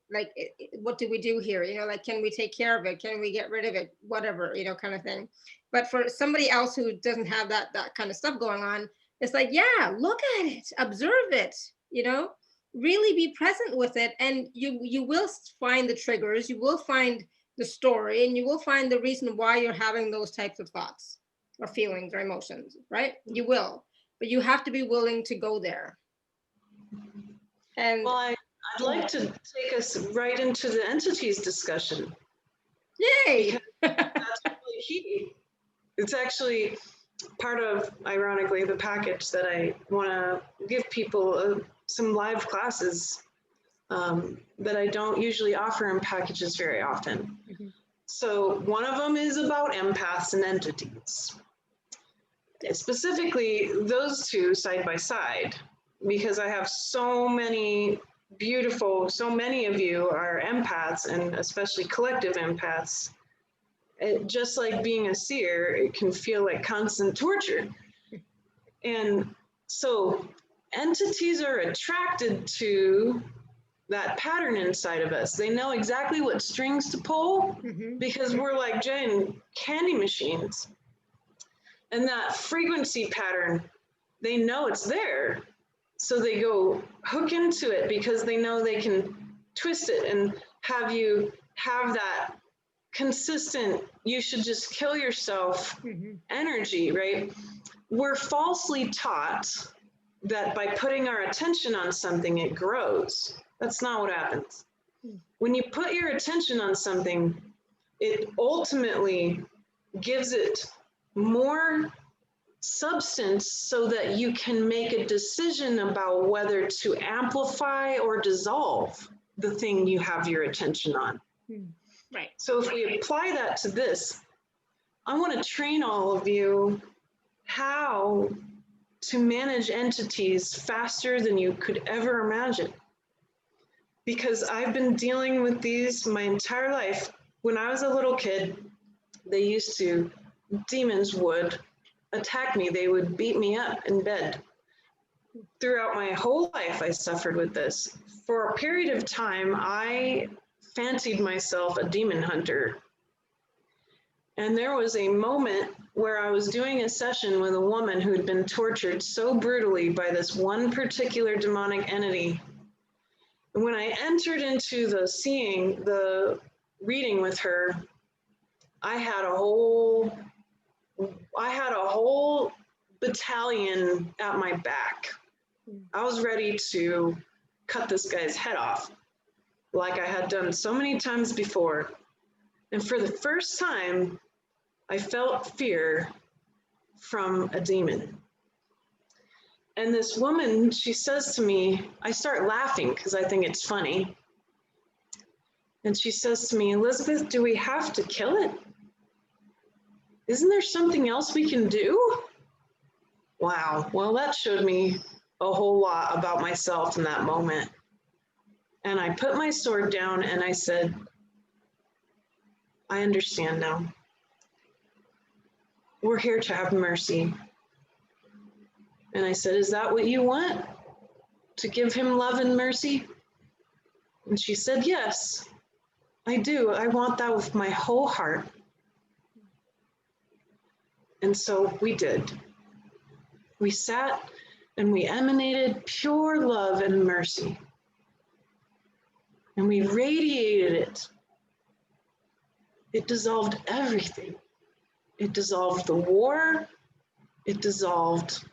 What do we do here? You know, like, can we take care of it? Can we get rid of it? Whatever, you know, kind of thing. But for somebody else who doesn't have that kind of stuff going on, it's like, yeah, look at it, observe it, you know, really be present with it, and you will find the triggers, you will find the story, and you will find the reason why you're having those types of thoughts or feelings or emotions, right? You will, but you have to be willing to go there. And Well, I'd like to take us right into the entities discussion. yay! That's really key. It's actually part of, ironically, the package that I want to give people some live classes that I don't usually offer in packages very often. Mm-hmm. So one of them is about empaths and entities. Specifically, those two side by side, because I have so many of you are empaths, and especially collective empaths. Just like being a seer, it can feel like constant torture. And so entities are attracted to that pattern inside of us. They know exactly what strings to pull, because we're like giant candy machines. And that frequency pattern, they know it's there. So they go hook into it because they know they can twist it and have you have that consistent, you should just kill yourself energy, right? We're falsely taught that by putting our attention on something, it grows. That's not what happens. When you put your attention on something, it ultimately gives it more substance so that you can make a decision about whether to amplify or dissolve the thing you have your attention on. Right. So if we apply that to this, I want to train all of you how to manage entities faster than you could ever imagine. Because I've been dealing with these my entire life. When I was a little kid, demons would attack me. They would beat me up in bed. Throughout my whole life, I suffered with this. For a period of time, I fancied myself a demon hunter. And there was a moment where I was doing a session with a woman who had been tortured so brutally by this one particular demonic entity. And when I entered into the reading with her, I had a whole battalion at my back. I was ready to cut this guy's head off, like I had done so many times before. And for the first time, I felt fear from a demon. And this woman, she says to me, I start laughing because I think it's funny. And she says to me, Elizabeth, do we have to kill it? Isn't there something else we can do? Wow, well, that showed me a whole lot about myself in that moment. And I put my sword down and I said, I understand now. We're here to have mercy. And I said, is that what you want? To give him love and mercy? And she said, yes, I do. I want that with my whole heart. And so we did. We sat and we emanated pure love and mercy. And we radiated it. It dissolved everything. It dissolved the war. It dissolved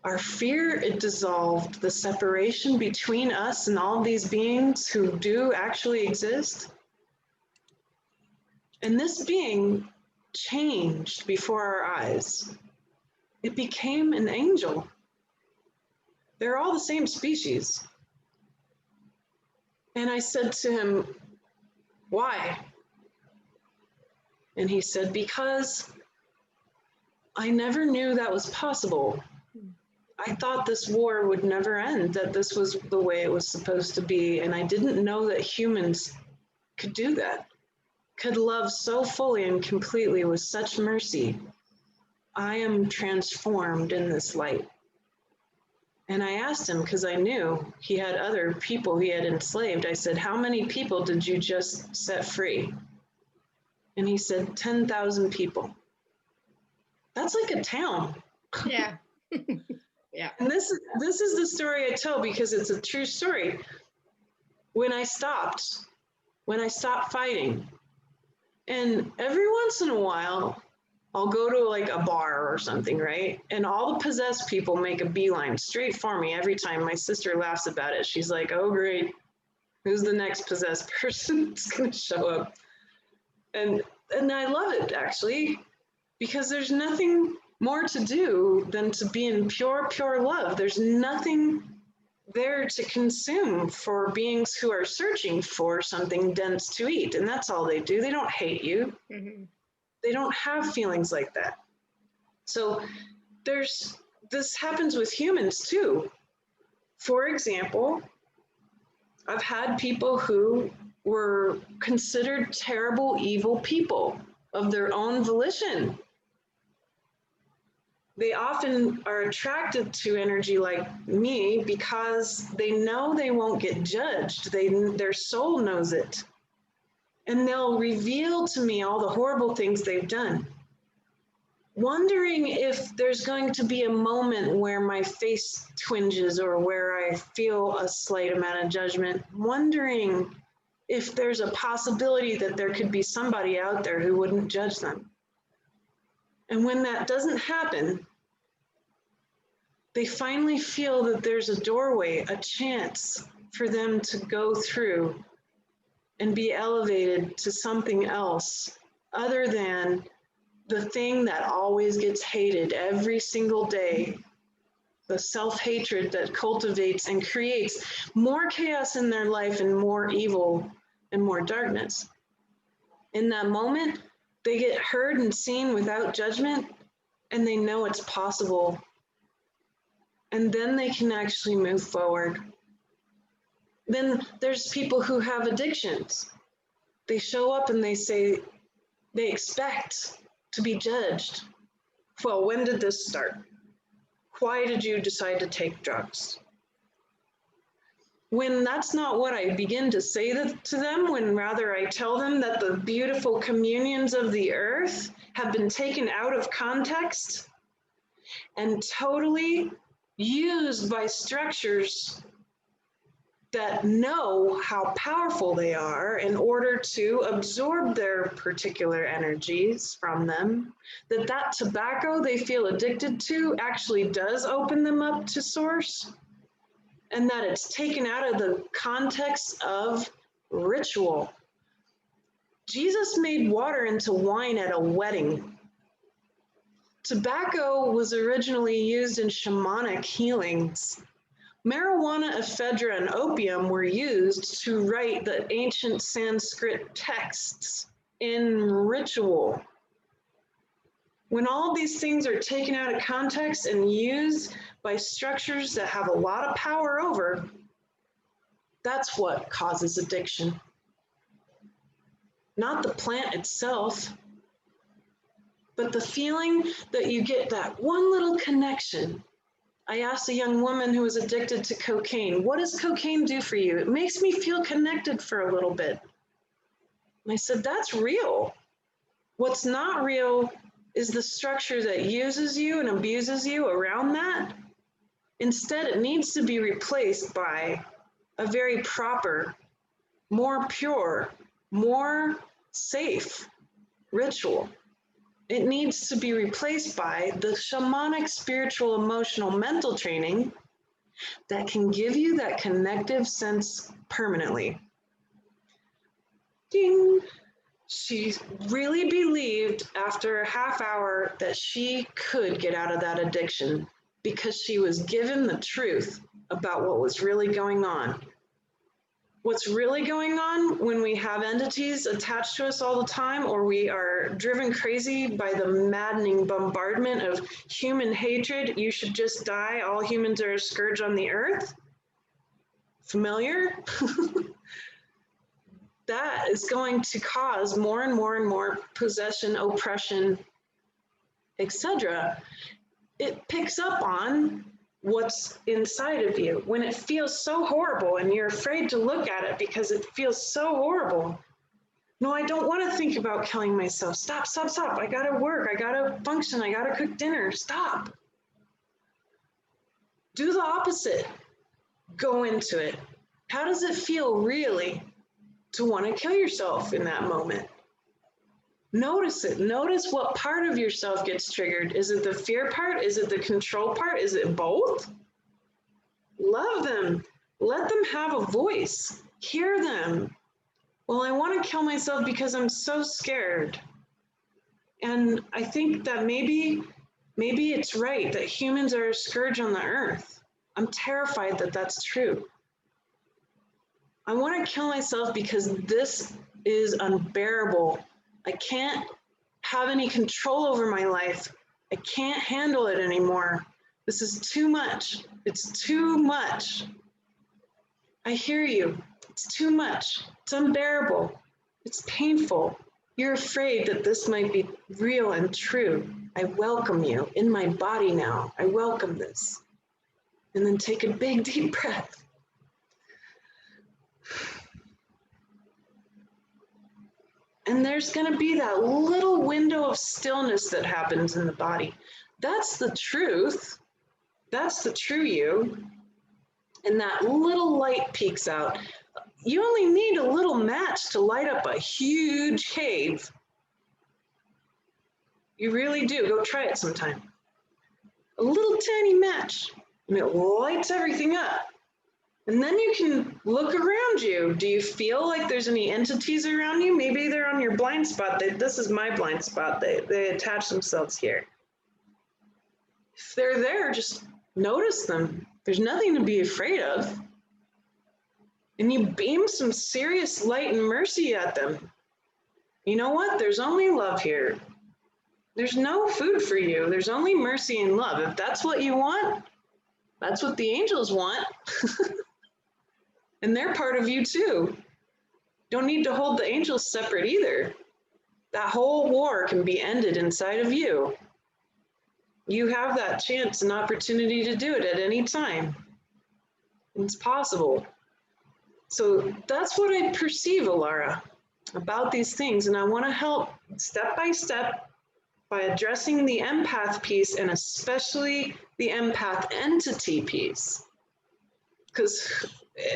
our fear. It dissolved the separation between us and all these beings who do actually exist. And this being changed before our eyes. It became an angel. They're all the same species. And I said to him, why? And he said, because I never knew that was possible. I thought this war would never end, that this was the way it was supposed to be. And I didn't know that humans could do that, could love so fully and completely with such mercy. I am transformed in this light. And I asked him, because I knew he had other people he had enslaved. I said, how many people did you just set free? And he said, 10,000 people. That's like a town. Yeah. Yeah. And this is the story I tell because it's a true story. When I stopped fighting, and every once in a while, I'll go to like a bar or something, right? And all the possessed people make a beeline straight for me every time. My sister laughs about it. She's like, oh, great. Who's the next possessed person that's going to show up? And I love it, actually, because there's nothing more to do than to be in pure, pure love. There's nothing there to consume for beings who are searching for something dense to eat. And that's all they do. They don't hate you. Mm-hmm. They don't have feelings like that. So this happens with humans too. For example, I've had people who were considered terrible, evil people of their own volition. They often are attracted to energy like me because they know they won't get judged. Their soul knows it. And they'll reveal to me all the horrible things they've done. Wondering if there's going to be a moment where my face twinges or where I feel a slight amount of judgment. Wondering if there's a possibility that there could be somebody out there who wouldn't judge them. And when that doesn't happen, they finally feel that there's a doorway, a chance for them to go through and be elevated to something else other than the thing that always gets hated every single day, the self-hatred that cultivates and creates more chaos in their life and more evil and more darkness. In that moment, they get heard and seen without judgment, and they know it's possible and then they can actually move forward. Then there's people who have addictions. They show up and they say they expect to be judged. Well, when did this start? Why did you decide to take drugs? When that's not what I begin to say to them, when rather I tell them that the beautiful communions of the earth have been taken out of context and totally used by structures that know how powerful they are in order to absorb their particular energies from them, that tobacco they feel addicted to actually does open them up to source, and that it's taken out of the context of ritual. Jesus made water into wine at a wedding. Tobacco was originally used in shamanic healings. Marijuana, ephedra, and opium were used to write the ancient Sanskrit texts in ritual. When all these things are taken out of context and used by structures that have a lot of power over, that's what causes addiction. Not the plant itself, but the feeling that you get that one little connection. I asked a young woman who was addicted to cocaine, what does cocaine do for you? It makes me feel connected for a little bit. And I said, that's real. What's not real is the structure that uses you and abuses you around that. Instead, it needs to be replaced by a very proper, more pure, more safe ritual. It needs to be replaced by the shamanic, spiritual, emotional, mental training that can give you that connective sense permanently. Ding! She really believed after a half hour that she could get out of that addiction because she was given the truth about what was really going on. What's really going on when we have entities attached to us all the time, or we are driven crazy by the maddening bombardment of human hatred, you should just die, all humans are a scourge on the earth? Familiar? That is going to cause more and more and more possession, oppression, etc. It picks up on what's inside of you. When it feels so horrible and you're afraid to look at it because it feels so horrible. No, I don't want to think about killing myself. Stop, stop, stop. I got to work. I got to function. I got to cook dinner. Stop. Do the opposite. Go into it. How does it feel really to want to kill yourself in that moment? Notice it. Notice what part of yourself gets triggered. Is it the fear part? Is it the control part? Is it both? Love them. Let them have a voice. Hear them. Well, I want to kill myself because I'm so scared. And I think that maybe it's right that humans are a scourge on the earth. I'm terrified that that's true. I want to kill myself because this is unbearable. I can't have any control over my life. I can't handle it anymore. This is too much. It's too much. I hear you. It's too much. It's unbearable. It's painful. You're afraid that this might be real and true. I welcome you in my body now. I welcome this. And then take a big, deep breath. And there's going to be that little window of stillness that happens in the body. That's the truth. That's the true you. And that little light peeks out. You only need a little match to light up a huge cave. You really do. Go try it sometime. A little tiny match, and it lights everything up. And then you can look around you. Do you feel like there's any entities around you? Maybe they're on your blind spot. This is my blind spot. They attach themselves here. If they're there, just notice them. There's nothing to be afraid of. And you beam some serious light and mercy at them. You know what? There's only love here. There's no food for you. There's only mercy and love. If that's what you want, That's what the angels want. And they're part of you too. Don't need to hold the angels separate either. That whole war can be ended inside of you. You have that chance and opportunity to do it at any time. It's possible. So that's what I perceive, Alara, about these things. And I want to help step by step by addressing the empath piece, and especially the empath entity piece. Because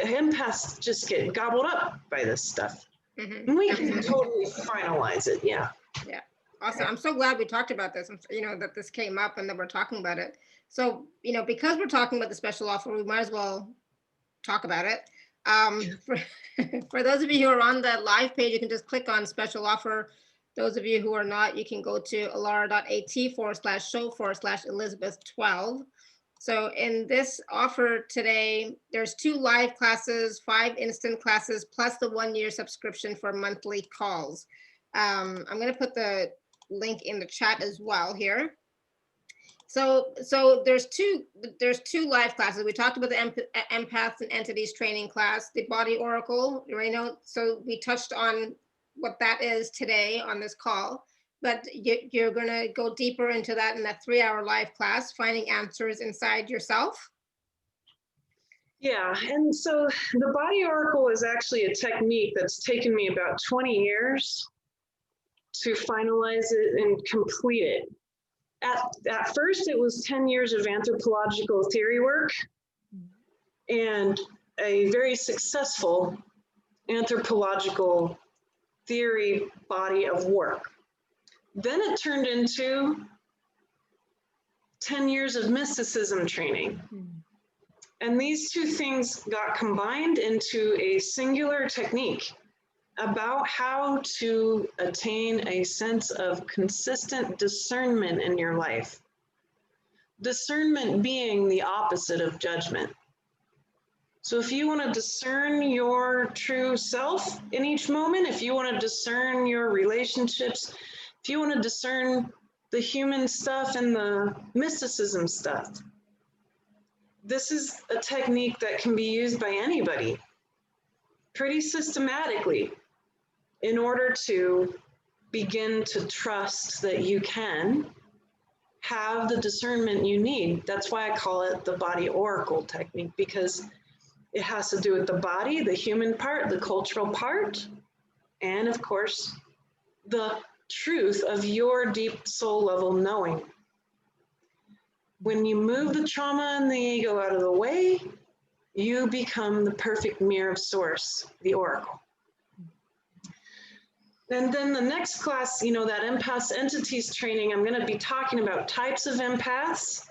empaths just get gobbled up by this stuff. And we can totally finalize it, yeah. Yeah, awesome. I'm so glad we talked about this, that this came up and that we're talking about it. So, because we're talking about the special offer, we might as well talk about it. For those of you who are on the live page, you can just click on special offer. Those of you who are not, you can go to alara.at/show/Elizabeth12. So in this offer today, there's 2 live classes, 5 instant classes, plus the 1-year subscription for monthly calls. I'm going to put the link in the chat as well here. So there's two live classes. We talked about the empaths and entities training class, the body oracle, so we touched on what that is today on this call. But you're going to go deeper into that in that 3-hour live class, finding answers inside yourself. Yeah, and so the body oracle is actually a technique that's taken me about 20 years to finalize it and complete it. At first, it was 10 years of anthropological theory work and a very successful anthropological theory body of work. Then it turned into 10 years of mysticism training. And these 2 things got combined into a singular technique about how to attain a sense of consistent discernment in your life. Discernment being the opposite of judgment. So if you want to discern your true self in each moment, if you want to discern your relationships, if you want to discern the human stuff and the mysticism stuff, this is a technique that can be used by anybody pretty systematically in order to begin to trust that you can have the discernment you need. That's why I call it the body oracle technique, because it has to do with the body, the human part, the cultural part, and of course, the truth of your deep soul level knowing. When you move the trauma and the ego out of the way, you become the perfect mirror of source, the oracle. And then the next class, that empaths entities training, I'm going to be talking about types of empaths,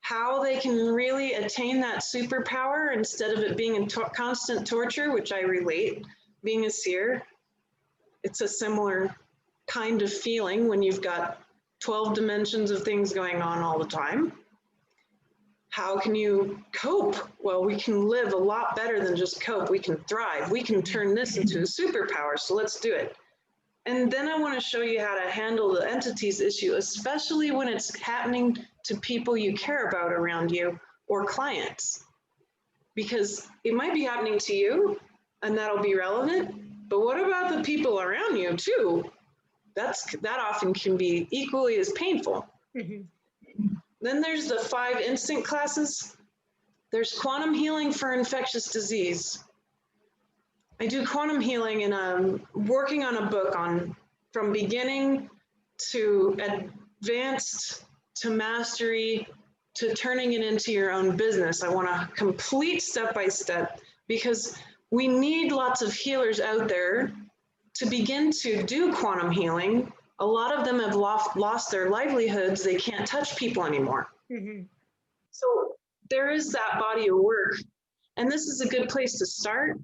how they can really attain that superpower instead of it being in constant torture, which I relate, being a seer. It's a similar kind of feeling when you've got 12 dimensions of things going on all the time. How can you cope? Well, we can live a lot better than just cope. We can thrive. We can turn this into a superpower. So let's do it. And then I want to show you how to handle the entities issue, especially when it's happening to people you care about around you or clients, because it might be happening to you and that'll be relevant. But what about the people around you too? That often can be equally as painful. Then there's the 5 instant classes. There's quantum healing for infectious disease. I do quantum healing, and I'm working on a book on from beginning to advanced to mastery to turning it into your own business. I want a complete step-by-step, because we need lots of healers out there to begin to do quantum healing. A lot of them have lost their livelihoods. They can't touch people anymore. So there is that body of work. And this is a good place to start,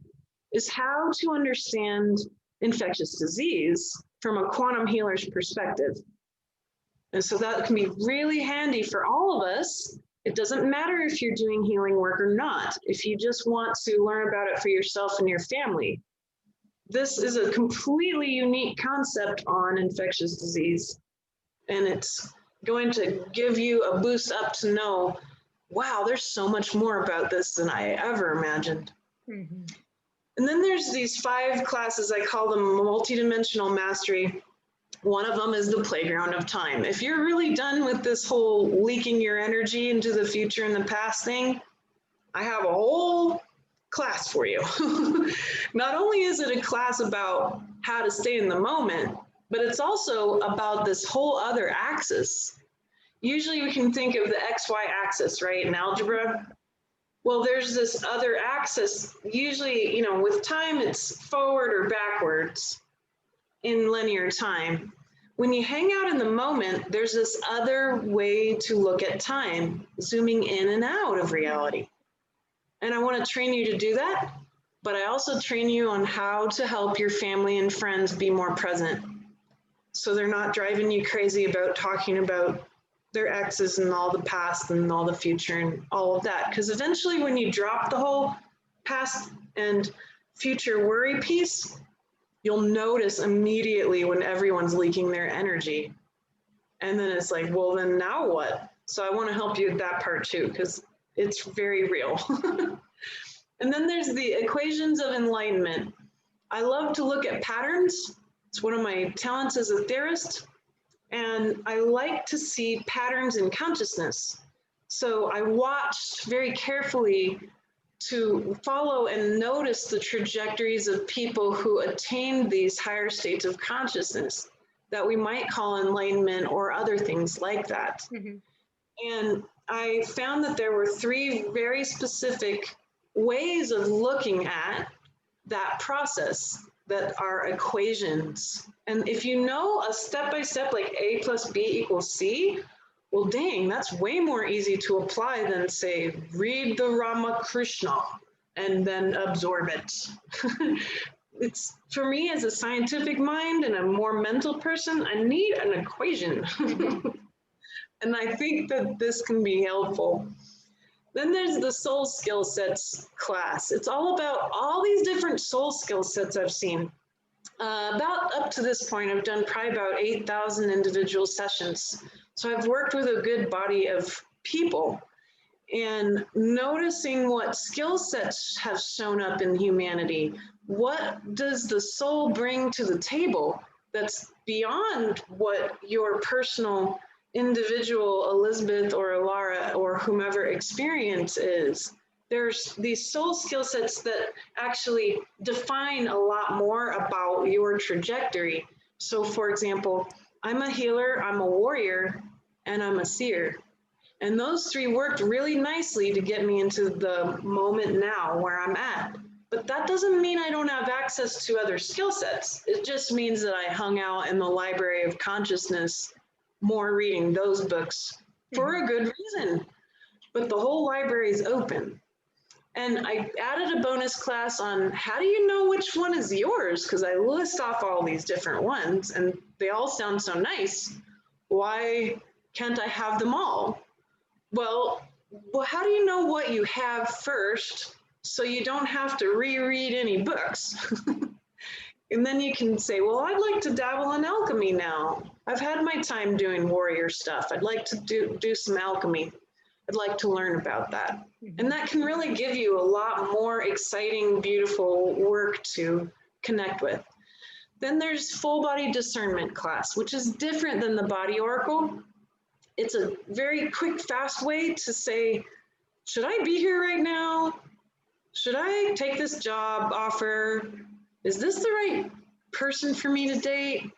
is how to understand infectious disease from a quantum healer's perspective. And so that can be really handy for all of us. It doesn't matter if you're doing healing work or not. If you just want to learn about it for yourself and your family, this is a completely unique concept on infectious disease. And it's going to give you a boost up to know wow, there's so much more about this than I ever imagined. Mm-hmm. And then there's these 5 classes, I call them multidimensional mastery. One of them is the playground of time. If you're really done with this whole leaking your energy into the future and the past thing, I have a whole class for you. Not only is it a class about how to stay in the moment, but it's also about this whole other axis. Usually we can think of the XY axis, right, in algebra. Well, there's this other axis. Usually, you know, with time, it's forward or backwards in linear time. When you hang out in the moment, there's this other way to look at time, zooming in and out of reality. And I want to train you to do that, but I also train you on how to help your family and friends be more present, so they're not driving you crazy about talking about their exes and all the past and all the future and all of that. Because eventually when you drop the whole past and future worry piece, you'll notice immediately when everyone's leaking their energy. And then it's like, well, then now what? So I want to help you with that part too, because it's very real. And then there's the equations of enlightenment. I love to look at patterns. It's one of my talents as a theorist. And I like to see patterns in consciousness. So I watched very carefully to follow and notice the trajectories of people who attained these higher states of consciousness that we might call enlightenment or other things like that. Mm-hmm. And I found that there were 3 very specific ways of looking at that process that are equations. And if you know a step-by-step like A plus B equals C, well, dang, that's way more easy to apply than, say, read the Ramakrishna and then absorb it. It's, for me, as a scientific mind and a more mental person, I need an equation. And I think that this can be helpful. Then there's the soul skill sets class. It's all about all these different soul skill sets I've seen. About up to this point, I've done probably about 8,000 individual sessions. So I've worked with a good body of people, and noticing what skill sets have shown up in humanity. What does the soul bring to the table that's beyond what your personal individual Elizabeth or Alara or whomever experience is? There's these soul skill sets that actually define a lot more about your trajectory. So for example, I'm a healer, I'm a warrior, and I'm a seer. And those 3 worked really nicely to get me into the moment now where I'm at. But that doesn't mean I don't have access to other skill sets. It just means that I hung out in the Library of Consciousness more, reading those books for a good reason. But the whole library is open. And I added a bonus class on how do you know which one is yours? Because I list off all these different ones and they all sound so nice. Why can't I have them all? Well, how do you know what you have first so you don't have to reread any books? And then you can say, well, I'd like to dabble in alchemy now. I've had my time doing warrior stuff. I'd like to do some alchemy. I'd like to learn about that. And that can really give you a lot more exciting, beautiful work to connect with. Then there's full body discernment class, which is different than the body oracle. It's a very quick, fast way to say, should I be here right now? Should I take this job offer? Is this the right person for me to date?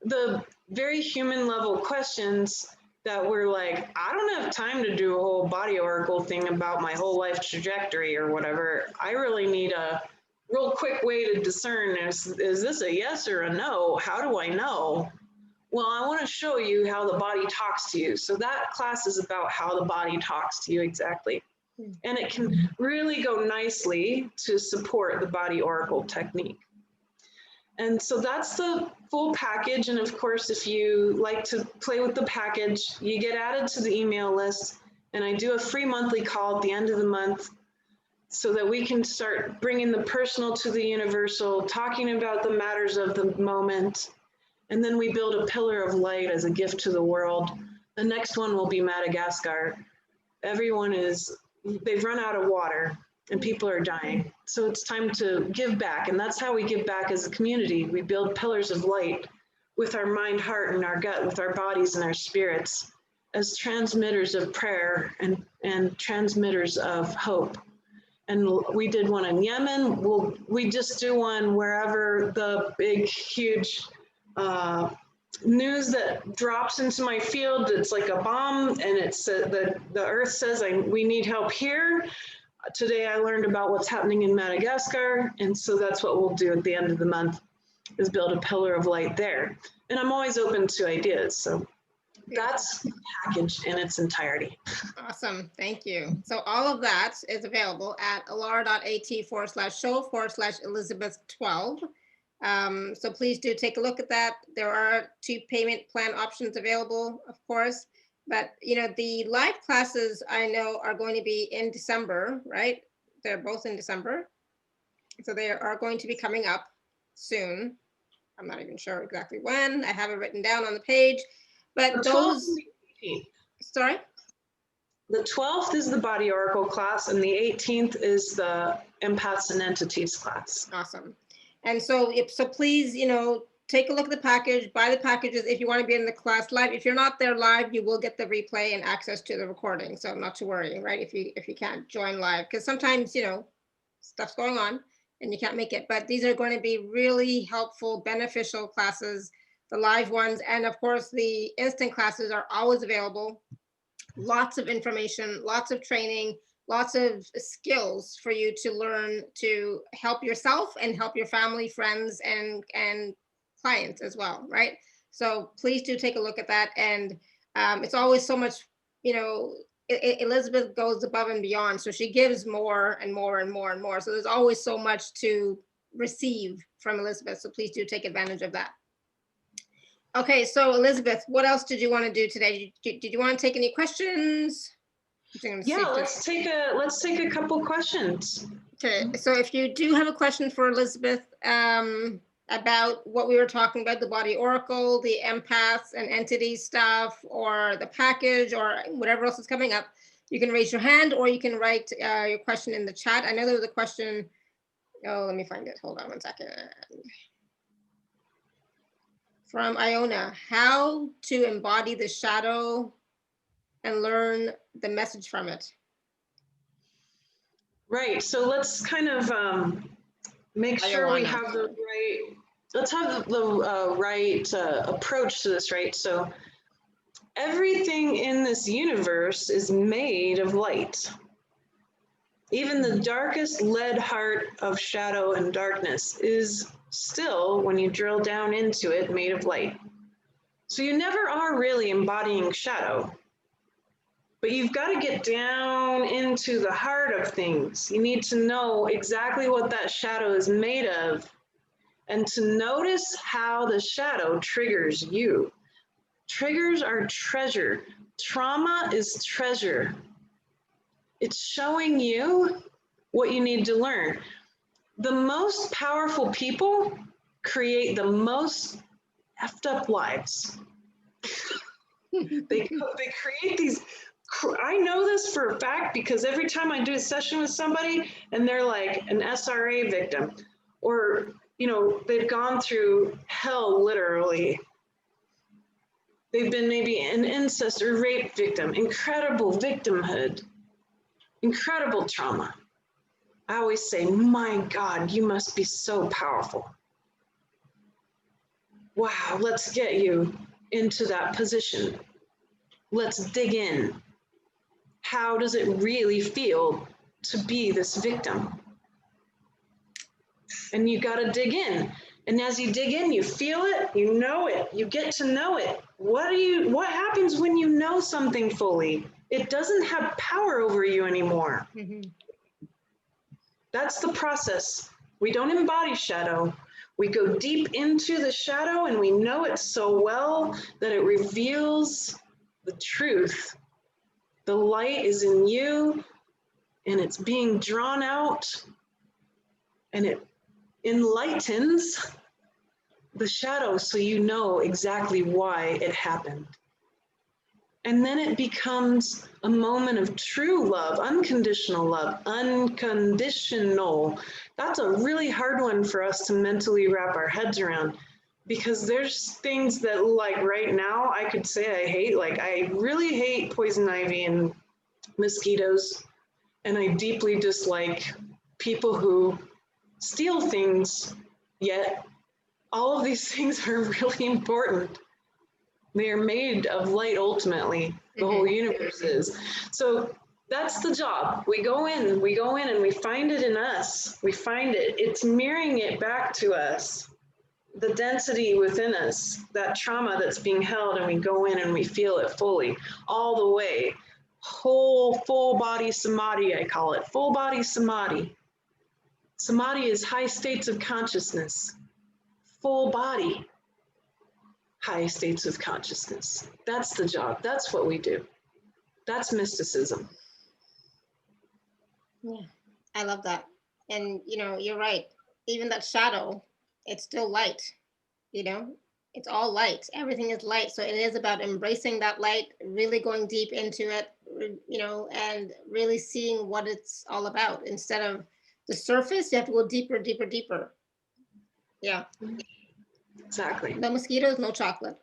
The very human level questions that we're like, I don't have time to do a whole body oracle thing about my whole life trajectory or whatever. I really need a real quick way to discern, is this a yes or a no? How do I know? Well, I want to show you how the body talks to you. So that class is about how the body talks to you exactly. And it can really go nicely to support the body oracle technique. And so that's the full package. And of course, if you like to play with the package, you get added to the email list. And I do a free monthly call at the end of the month so that we can start bringing the personal to the universal, talking about the matters of the moment. And then we build a pillar of light as a gift to the world. The next one will be Madagascar. everyone they've run out of water and people are dying. So it's time to give back. And that's how we give back as a community. We build pillars of light with our mind, heart, and our gut, with our bodies and our spirits, as transmitters of prayer and transmitters of hope. And we did one in Yemen. We just do one wherever the big, huge news that drops into my field. It's like a bomb, and it's the earth says we need help here. Today I learned about what's happening in Madagascar, and so that's what we'll do at the end of the month, is build a pillar of light there. And I'm always open to ideas. So that's the package in its entirety. Awesome. Thank you. So all of that is available at alara.at/show/Elizabeth12. So please do take a look at that. There are 2 payment plan options available, of course, but the live classes I know are going to be in December, right? They're both in December. So they are going to be coming up soon. I'm not even sure exactly when. I have it written down on the page, but those, sorry? The 12th is the Body Oracle class, and the 18th is the Empaths and Entities class. Awesome. And so please, take a look at the package, buy the packages if you want to be in the class live. If you're not there live, you will get the replay and access to the recording. So not to worry, right? If you can't join live, because sometimes, stuff's going on and you can't make it, but these are going to be really helpful, beneficial classes, the live ones. And of course, the instant classes are always available. Lots of information, lots of training, lots of skills for you to learn to help yourself and help your family, friends, and clients as well, right? So please do take a look at that. And it's always so much, Elizabeth goes above and beyond. So she gives more and more and more and more. So there's always so much to receive from Elizabeth. So please do take advantage of that. Okay, so Elizabeth, what else did you want to do today? Did you want to take any questions? Yeah, let's take a couple questions. Okay, so if you do have a question for Elizabeth about what we were talking about, the Body Oracle, the empaths and entities stuff, or the package, or whatever else is coming up, you can raise your hand or you can write your question in the chat. I know there was a question. Oh, let me find it. Hold on one second. From Iona, how to embody the shadow and learn the message from it. Right, so let's kind of make sure we have the right, approach to this, right? So everything in this universe is made of light. Even the darkest lead heart of shadow and darkness is still, when you drill down into it, made of light. So you never are really embodying shadow, but you've got to get down into the heart of things. You need to know exactly what that shadow is made of, and to notice how the shadow triggers you. Triggers are treasure. Trauma is treasure. It's showing you what you need to learn. The most powerful people create the most effed up lives. They create these, I know this for a fact because every time I do a session with somebody and they're like an SRA victim, or they've gone through hell literally. They've been maybe an incest or rape victim, incredible victimhood, incredible trauma. I always say, my God, you must be so powerful. Wow, let's get you into that position. Let's dig in. How does it really feel to be this victim? And you got to dig in. And as you dig in, you feel it, you know it, you get to know it. What happens when you know something fully? It doesn't have power over you anymore. Mm-hmm. That's the process. We don't embody shadow. We go deep into the shadow and we know it so well that it reveals the truth. The light is in you and it's being drawn out, and it enlightens the shadow so you know exactly why it happened. And then it becomes a moment of true love, unconditional love, unconditional. That's a really hard one for us to mentally wrap our heads around, because there's things that, like right now, I could say I hate. Like, I really hate poison ivy and mosquitoes. And I deeply dislike people who steal things, yet all of these things are really important. They are made of light ultimately, the whole universe is. So that's the job. We go in and we find it in us. We find it. It's mirroring it back to us. The density within us, that trauma that's being held, and we go in and we feel it fully, all the way. Whole full body samadhi, I call it. Full body samadhi. Samadhi is high states of consciousness. Full body. High states of consciousness. That's the job. That's what we do. That's mysticism. Yeah, I love that. And, you're right. Even that shadow, it's still light, it's all light. Everything is light. So it is about embracing that light, really going deep into it, and really seeing what it's all about. Instead of the surface, you have to go deeper, deeper, deeper. Yeah. Exactly. No mosquitoes, no chocolate.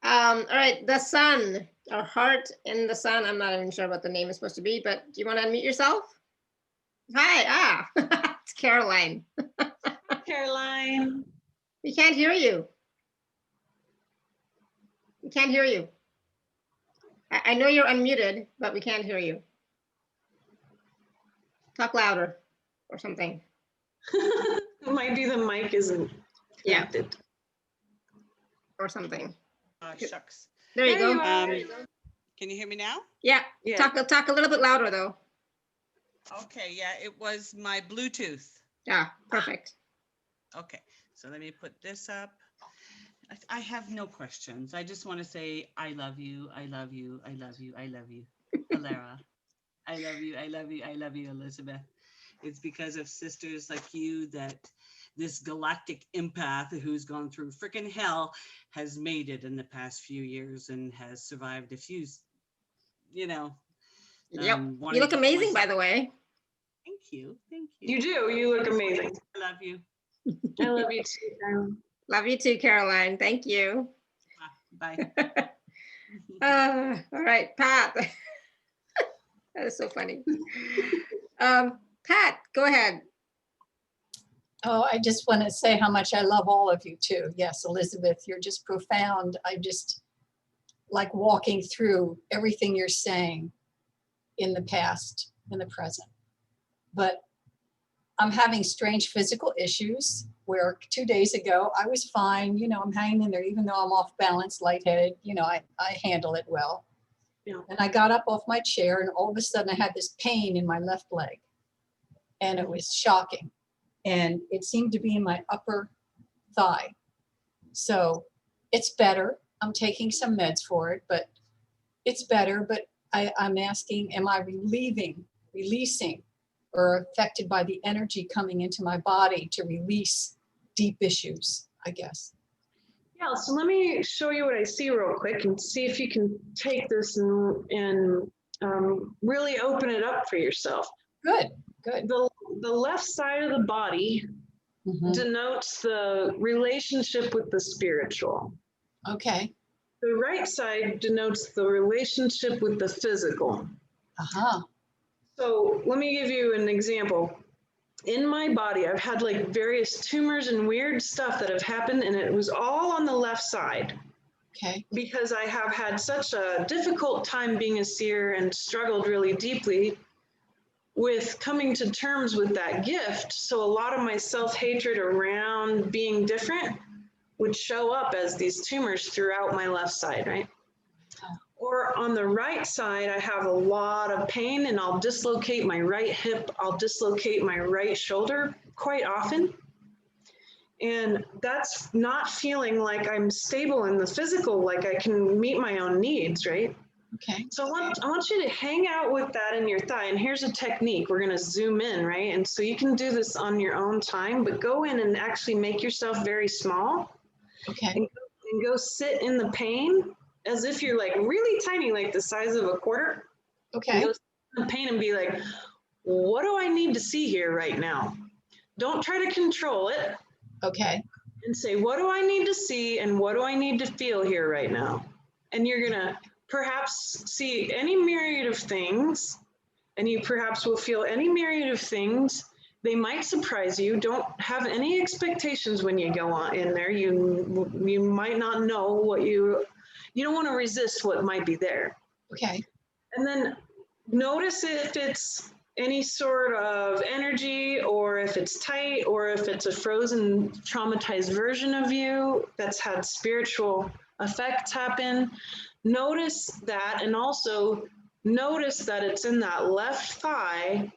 All right, the sun, our heart in the sun. I'm not even sure what the name is supposed to be, but do you want to unmute yourself? Hi, it's Caroline. Caroline. We can't hear you. We can't hear you. I know you're unmuted, but we can't hear you. Talk louder or something. It might be the mic isn't connected. Or something. Shucks. There you go. Can you hear me now? Yeah. Talk a little bit louder though. Okay, yeah, it was my Bluetooth. Yeah, perfect. Okay, so let me put this up. I have no questions. I just want to say I love you, I love you, I love you, I love you, Alara. I love you, I love you, I love you, Elizabeth. It's because of sisters like you that this galactic empath who's gone through freaking hell has made it in the past few years and has survived a few, Yep. You look amazing, by the way. Thank you. Thank you. You do. You look amazing. I love you. I love you too, Caroline. Love you too, Caroline. Thank you. Bye. All right, Pat. That is so funny. Pat, go ahead. Oh, I just want to say how much I love all of you too. Yes, Elizabeth, you're just profound. I just like walking through everything you're saying in the past, in the present. But I'm having strange physical issues where 2 days ago I was fine. I'm hanging in there, even though I'm off balance, lightheaded. I handle it well. Yeah. And I got up off my chair and all of a sudden I had this pain in my left leg. And it was shocking. And it seemed to be in my upper thigh. So it's better. I'm taking some meds for it, but it's better. But I'm asking, am I releasing, or affected by the energy coming into my body to release deep issues, I guess? Yeah, so let me show you what I see real quick and see if you can take this and really open it up for yourself. Good. The left side of the body denotes the relationship with the spiritual. Okay. The right side denotes the relationship with the physical. So let me give you an example. In my body, I've had like various tumors and weird stuff that have happened, and it was all on the left side. Okay. Because I have had such a difficult time being a seer and struggled really deeply with coming to terms with that gift. So a lot of my self-hatred around being different would show up as these tumors throughout my left side, right? Or on the right side, I have a lot of pain and I'll dislocate my right hip, I'll dislocate my right shoulder quite often. And that's not feeling like I'm stable in the physical, like I can meet my own needs, right? Okay. So I want you to hang out with that in your thigh. And here's a technique. We're going to zoom in, right? And so you can do this on your own time, but go in and actually make yourself very small. Okay. And go sit in the pain as if you're like really tiny, like the size of a quarter. Okay. Go in pain and be like, what do I need to see here right now? Don't try to control it, Okay. and say, what do I need to see and what do I need to feel here right now? And you're gonna perhaps see any myriad of things, and you perhaps will feel any myriad of things. They might surprise you. Don't have any expectations when you go on in there. You might not know what you don't want to resist what might be there. Okay. And then notice if it's any sort of energy, or if it's tight, or if it's a frozen, traumatized version of you that's had spiritual effects happen. Notice that, and also notice that it's in that left thigh.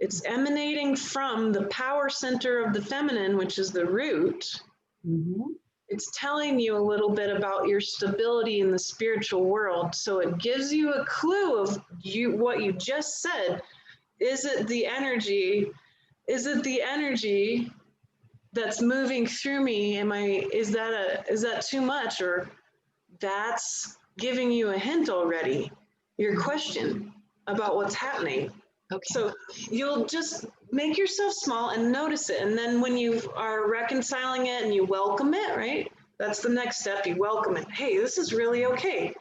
It's emanating from the power center of the feminine, which is the root. Mm-hmm. It's telling you a little bit about your stability in the spiritual world. So it gives you a clue of what you just said. Is it the energy? Is it the energy that's moving through me? Is that too much? Or that's giving you a hint already, your question about what's happening. Okay. So you'll just make yourself small and notice it. And then when you are reconciling it and you welcome it, right? That's the next step. You welcome it. Hey, this is really okay.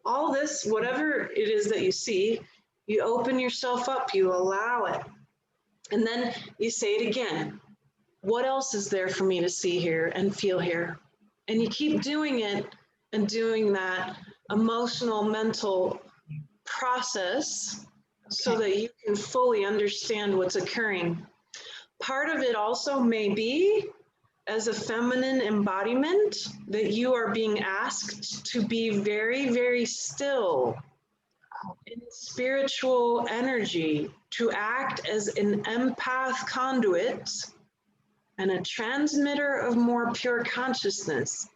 All this, whatever it is that you see, you open yourself up, you allow it. And then you say it again. What else is there for me to see here and feel here? And you keep doing it and doing that emotional, mental process so that you can fully understand what's occurring. Part of it also may be, as a feminine embodiment, that you are being asked to be very, very still in spiritual energy, to act as an empath conduit and a transmitter of more pure consciousness.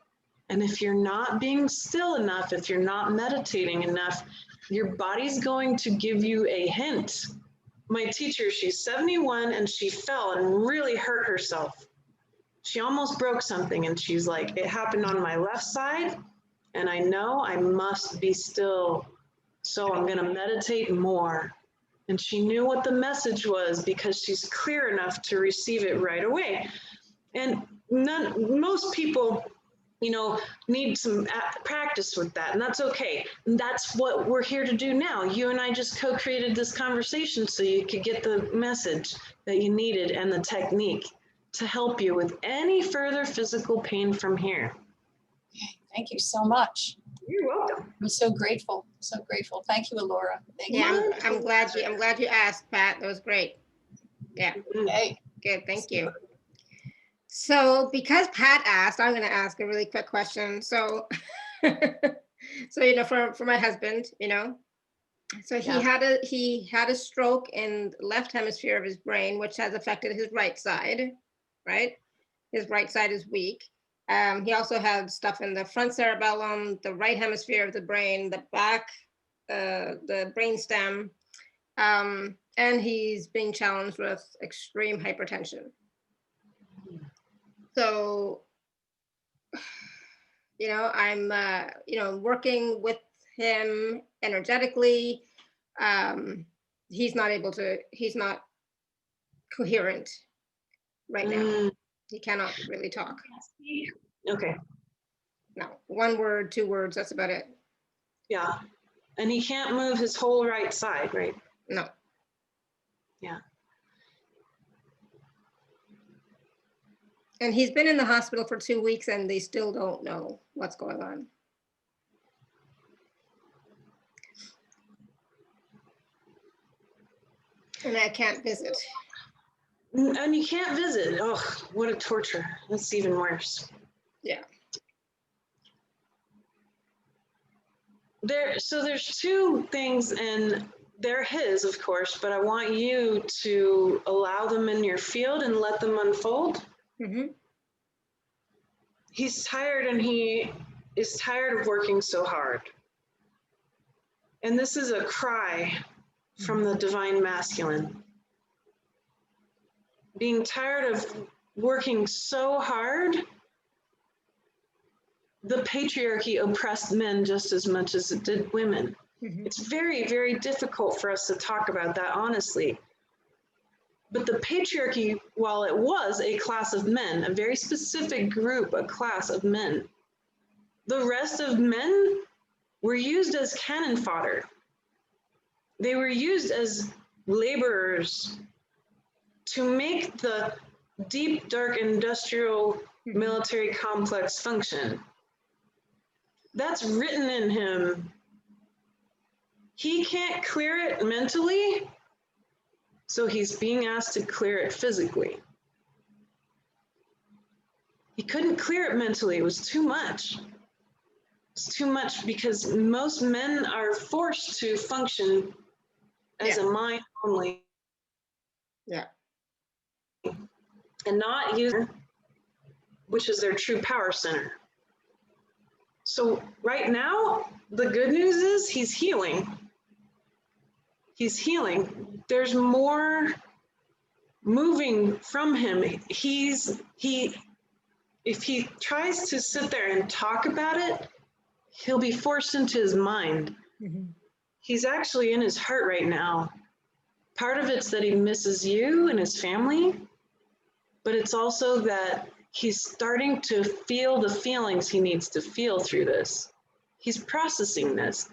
And if you're not being still enough, if you're not meditating enough, your body's going to give you a hint. My teacher, she's 71 and she fell and really hurt herself. She almost broke something and she's like, it happened on my left side and I know I must be still. So I'm gonna meditate more. And she knew what the message was because she's clear enough to receive it right away. And most people, need some practice with that, and that's okay. And that's what we're here to do now. You and I just co-created this conversation so you could get the message that you needed and the technique to help you with any further physical pain from here. Okay. Thank you so much. You're welcome. I'm so grateful. So grateful. Thank you, Alora. Thank Yeah, you. I'm glad you asked, Pat. That was great. Yeah, Hey. good. Thank you. So because Pat asked, I'm going to ask a really quick question. So, for my husband, so he had a stroke in the left hemisphere of his brain, which has affected his right side, right? His right side is weak. He also had stuff in the front cerebellum, the right hemisphere of the brain, the back, the brainstem, and he's being challenged with extreme hypertension. So, I'm, working with him energetically. He's not coherent right now. He cannot really talk. Okay. No, 1 word, 2 words, that's about it. Yeah. And he can't move his whole right side, right? No. Yeah. And he's been in the hospital for 2 weeks and they still don't know what's going on. And I can't visit. And you can't visit. Oh, what a torture. That's even worse. Yeah. So there's 2 things, and they're his, of course, but I want you to allow them in your field and let them unfold. Mm-hmm. He's tired, and he is tired of working so hard. And this is a cry from the divine masculine. Being tired of working so hard the patriarchy oppressed men just as much as it did women. Mhm. It's very, very difficult for us to talk about that honestly. But the patriarchy, while it was a class of men, a very specific group, a class of men, the rest of men were used as cannon fodder. They were used as laborers to make the deep, dark industrial Mhm. military complex function. That's written in him. He can't clear it mentally, so he's being asked to clear it physically. He couldn't clear it mentally, it was too much. It's too much because most men are forced to function as a mind only. Yeah. And not use, which is their true power center. So right now, the good news is he's healing. He's healing. There's more moving from him. If he tries to sit there and talk about it, he'll be forced into his mind. Mhm. He's actually in his heart right now. Part of it's that he misses you and his family, but it's also that he's starting to feel the feelings he needs to feel through this. He's processing this,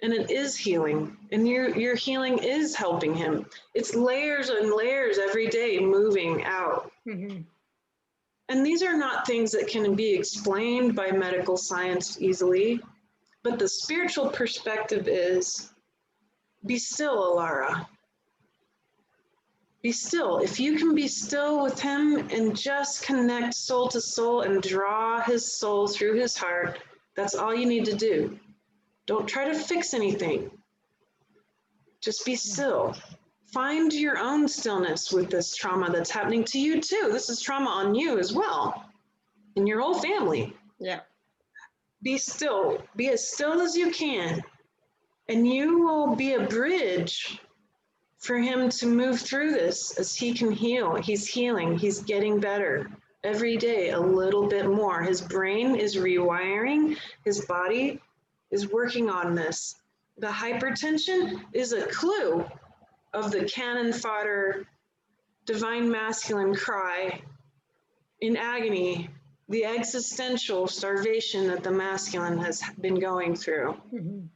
and it is healing, and your healing is helping him. It's layers and layers every day moving out. Mhm. And these are not things that can be explained by medical science easily, but the spiritual perspective is, be still, Alara. Be still. If you can be still with him and just connect soul to soul and draw his soul through his heart, that's all you need to do. Don't try to fix anything. Just be still. Find your own stillness with this trauma that's happening to you too. This is trauma on you as well, and your whole family. Yeah. Be still. Be as still as you can, and you will be a bridge for him to move through this as he can heal. He's healing. He's getting better every day, a little bit more. His brain is rewiring. His body is working on this. The hypertension is a clue of the cannon fodder, divine masculine cry in agony, the existential starvation that the masculine has been going through. Mhm.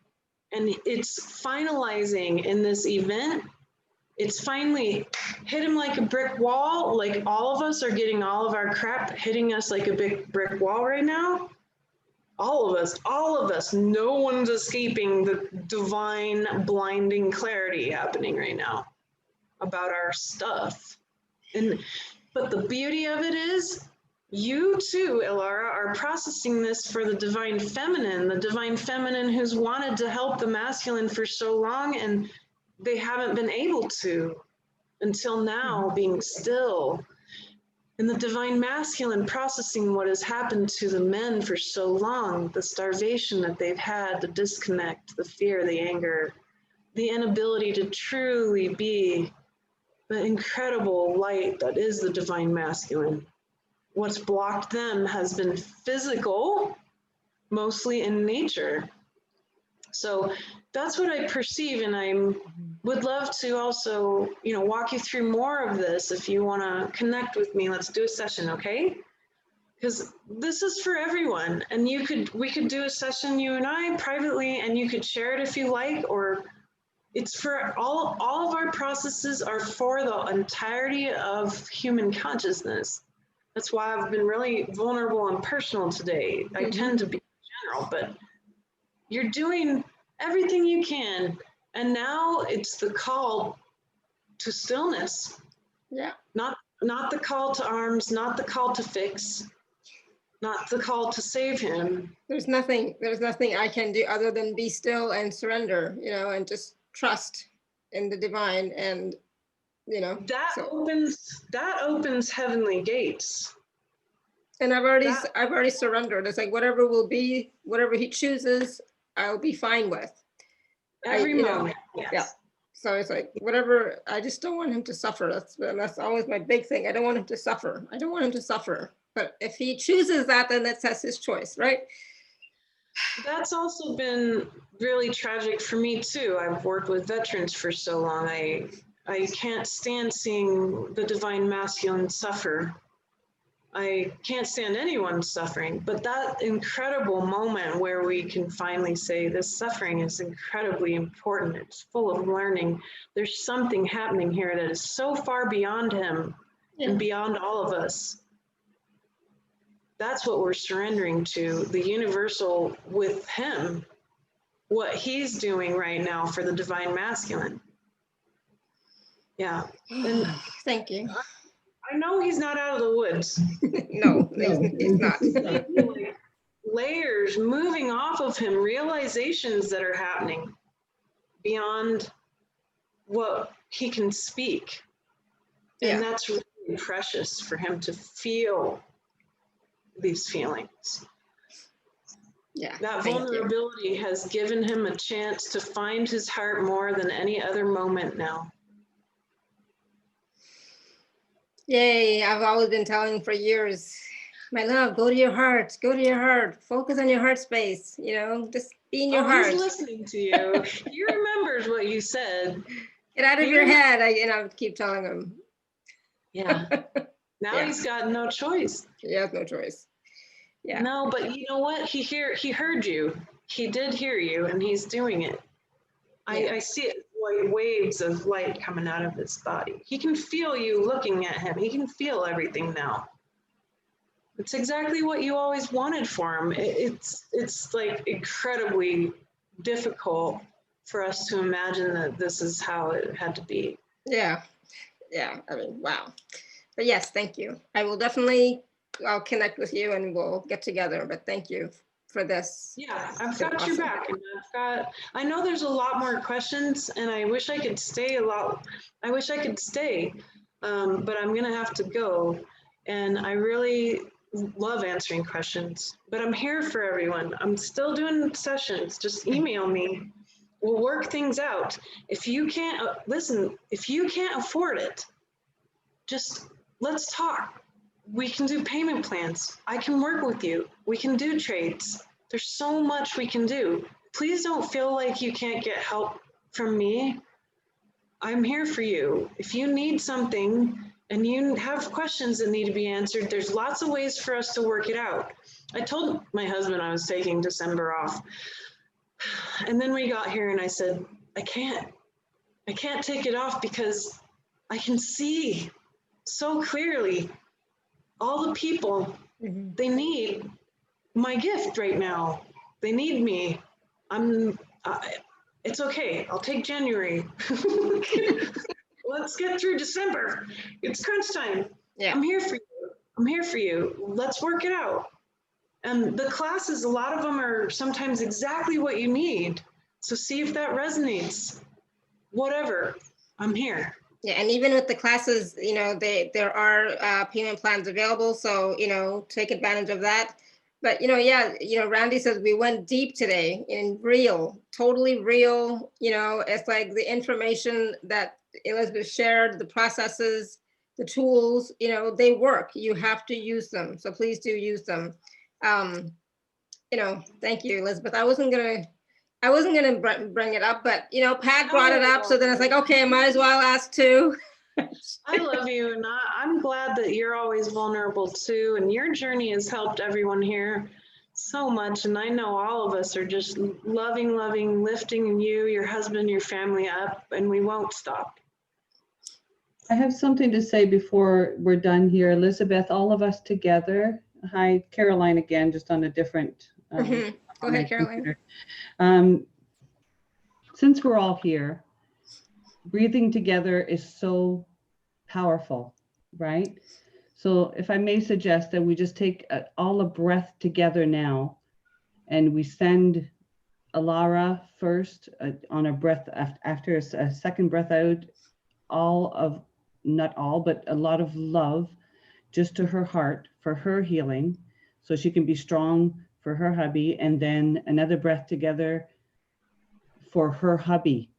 And it's finalizing in this event. It's finally hit him like a brick wall, like all of us are getting all of our crap hitting us like a big brick wall right now. All of us, no one's escaping the divine blinding clarity happening right now about our stuff. But the beauty of it is, you too, Alara, are processing this for the divine feminine who's wanted to help the masculine for so long, and they haven't been able to until now, being still. And the divine masculine processing what has happened to the men for so long, the starvation that they've had, the disconnect, the fear, the anger, the inability to truly be the incredible light that is the divine masculine. What's blocked them has been physical, mostly in nature. So that's what I perceive, and I would love to also, walk you through more of this. If you want to connect with me, let's do a session, okay? Because this is for everyone, and we could do a session, you and I, privately, and you could share it if you like, or it's for all of our processes are for the entirety of human consciousness. That's why I've been really vulnerable and personal today. I tend to be general, but you're doing everything you can. And now it's the call to stillness. Yeah. Not the call to arms, not the call to fix, not the call to save him. There's nothing I can do other than be still and surrender, and just trust in the divine, and that opens heavenly gates. And I've already surrendered. It's like whatever will be, whatever he chooses, I'll be fine with. Every moment. Yes. Yeah. So it's like whatever. I just don't want him to suffer. That's always my big thing. I don't want him to suffer. I don't want him to suffer. But if he chooses that, then that's his choice, right? That's also been really tragic for me too. I've worked with veterans for so long. I can't stand seeing the divine masculine suffer. I can't stand anyone suffering, but that incredible moment where we can finally say this suffering is incredibly important. It's full of learning. There's something happening here that is so far beyond him and beyond all of us. That's what we're surrendering to, the universal with him, what he's doing right now for the divine masculine. Yeah. And Thank you. I know he's not out of the woods. No, he's not. Like layers moving off of him, realizations that are happening beyond what he can speak. Yeah. And that's really precious for him to feel these feelings. Yeah. That thank you. vulnerability has given him a chance to find his heart more than any other moment now. Yay, I've always been telling for years, my love, go to your heart, focus on your heart space, just be in your heart. He's listening to you. He remembers what you said. Get out of your head, I keep telling him. Yeah. Now Yeah. he's got no choice. He has no choice. Yeah. No, but you know what? He heard you. He did hear you, and he's doing it. Yeah. I see it like waves of light coming out of his body. He can feel you looking at him. He can feel everything now. It's exactly what you always wanted for him. It's like incredibly difficult for us to imagine that this is how it had to be. Yeah. Yeah. I mean, wow. But yes, thank you. I will definitely, I'll connect with you and we'll get together, but thank you for this. Yeah, I've It's been got your awesome. back. And I know there's a lot more questions and I wish I could stay but I'm gonna have to go. And I really love answering questions, but I'm here for everyone. I'm still doing sessions, just email me. We'll work things out. If you can't, listen, if you can't afford it, just let's talk. We can do payment plans. I can work with you. We can do trades. There's so much we can do. Please don't feel like you can't get help from me. I'm here for you. If you need something and you have questions that need to be answered, there's lots of ways for us to work it out. I told my husband I was taking December off. And then we got here and I said, I can't take it off because I can see so clearly all the people, they need my gift right now. They need me. It's okay. I'll take January. Let's get through December. It's crunch time. Yeah. I'm here for you. I'm here for you. Let's work it out. And the classes, a lot of them are sometimes exactly what you need. So see if that resonates. Whatever, I'm here. Yeah, and even with the classes, there are payment plans available, so take advantage of that. But Randy says we went deep today in real, totally real. It's like the information that Elizabeth shared, the processes, the tools, they work. You have to use them, so please do use them. Thank you, Elizabeth. I wasn't gonna bring it up, but Pat brought it up, so then it's like, okay, I might as well ask too. I love you, and I'm glad that you're always vulnerable too, and your journey has helped everyone here so much, and I know all of us are just loving, lifting you, your husband, your family up, and we won't stop. I have something to say before we're done here. Elizabeth, all of us together. Hi, Caroline again, just on a different Go ahead, Caroline. Since we're all here, breathing together is so powerful, right? So if I may suggest that we just take all a breath together now, and we send Alara first on a breath after a second breath out, not all, but a lot of love just to her heart for her healing, so she can be strong for her hubby, and then another breath together for her hubby.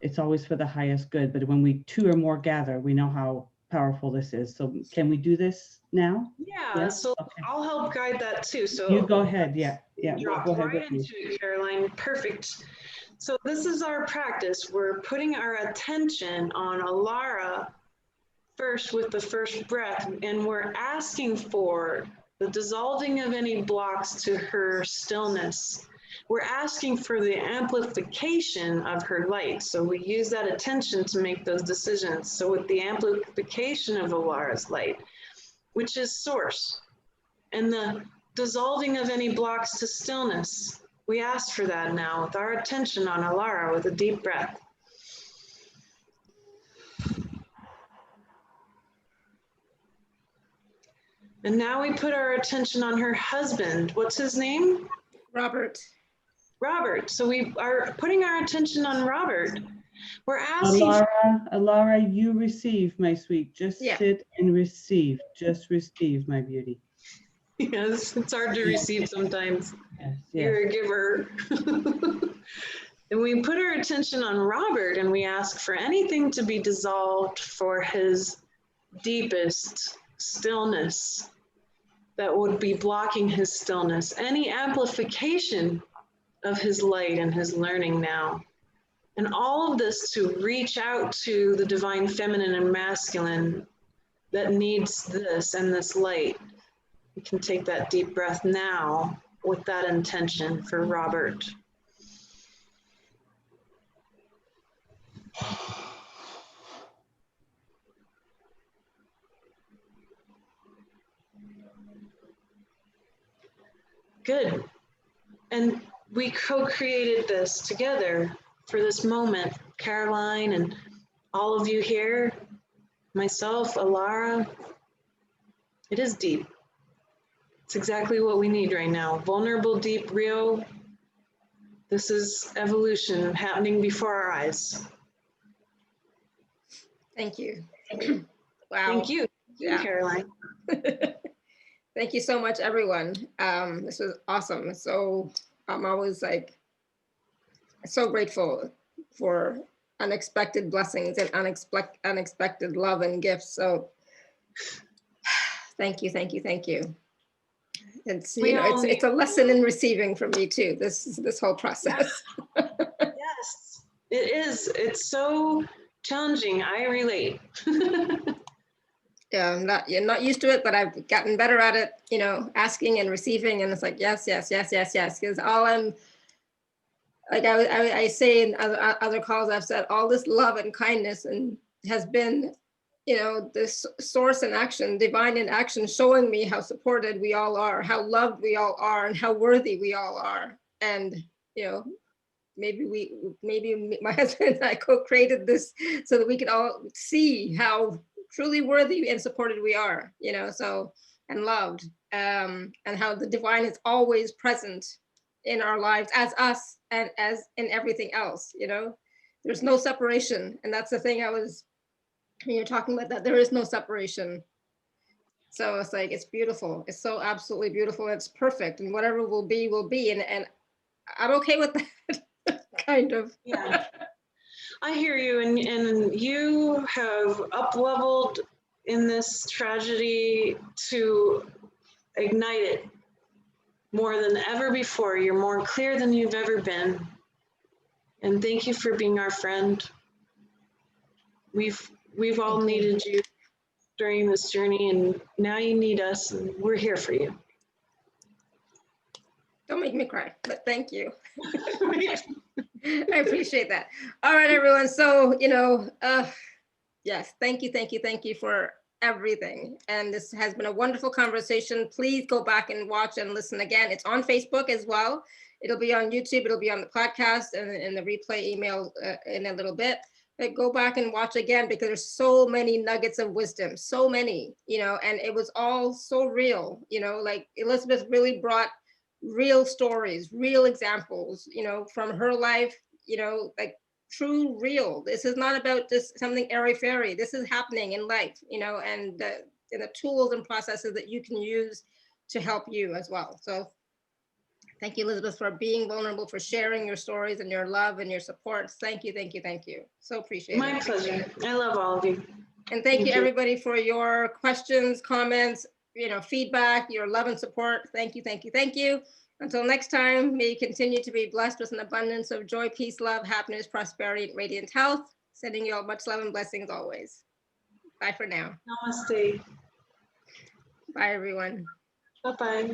It's always for the highest good, but when we two or more gather, we know how powerful this is. So can we do this now? Yeah, Yeah, so okay. I'll help guide that too. So You go ahead. Yeah, we'll drop go ahead right with you. into it, Caroline. Perfect. So this is our practice. We're putting our attention on Alara first with the first breath, and we're asking for the dissolving of any blocks to her stillness. We're asking for the amplification of her light. So we use that attention to make those decisions. So with the amplification of Alara's light, which is source, and the dissolving of any blocks to stillness, we ask for that now with our attention on Alara with a deep breath. And now we put our attention on her husband. What's his name? Robert. Robert. So we are putting our attention on Robert. We're asking. Alara, you receive, my sweet. Just Yeah. sit and receive. Just receive, my beauty. Yes, it's hard to receive sometimes. Yes, You're yes. a giver. And we put our attention on Robert and we ask for anything to be dissolved for his deepest stillness that would be blocking his stillness, any amplification of his light and his learning now. And all of this to reach out to the divine feminine and masculine that needs this and this light. You can take that deep breath now with that intention for Robert. Good. And we co-created this together for this moment, Caroline and all of you here, myself, Alara. It is deep. It's exactly what we need right now. Vulnerable, deep, real. This is evolution happening before our eyes. Thank you. Wow. Thank you, Yeah. Caroline. Thank you so much, everyone. This was awesome. So I'm always like so grateful for unexpected blessings and unexpected love and gifts. So thank you, thank you, thank you. It's, you know, it's a lesson in receiving for me too, this whole process. Yes, it is. It's so challenging. I relate. Yeah, you're not used to it, but I've gotten better at it, you know, asking and receiving. And it's like, yes, yes, yes, yes, yes. Because all I'm, like I say in other calls, I've said all this love and kindness and has been, you know, this source in action, divine in action, showing me how supported we all are, how loved we all are, and how worthy we all are. And, you know, maybe my husband and I co-created this so that we could all see how truly worthy and supported we are, you know, so, and loved, and how the divine is always present in our lives as us and as in everything else, you know, there's no separation. And that's the thing when you're talking about that, there is no separation. So it's like, it's beautiful. It's so absolutely beautiful. It's perfect. And whatever will be, and I'm okay with that. Kind of. Yeah. I hear you, and you have up-leveled in this tragedy to ignite it more than ever before. You're more clear than you've ever been. And thank you for being our friend. We've all needed you during this journey, and now you need us, and we're here for you. Don't make me cry, but thank you. I appreciate that. All right, everyone. So, you know, yes, thank you for everything. And this has been a wonderful conversation. Please go back and watch and listen again. It's on Facebook as well. It'll be on YouTube. It'll be on the podcast and in the replay email in a little bit. But go back and watch again, because there's so many nuggets of wisdom, so many, you know, and it was all so real, you know, like Elizabeth really brought real stories, real examples, you know, from her life, you know, like true, real. This is not about just something airy-fairy. This is happening in life, you know, and the tools and processes that you can use to help you as well. So thank you, Elizabeth, for being vulnerable, for sharing your stories and your love and your support. Thank you, thank you, thank you. So appreciate it. My pleasure. I love all of you. And thank Thank you, you. everybody, for your questions, comments, feedback, your love and support. Thank you, thank you, thank you. Until next time, may you continue to be blessed with an abundance of joy, peace, love, happiness, prosperity, and radiant health. Sending you all much love and blessings always. Bye for now. Namaste. Bye, everyone. Bye-bye.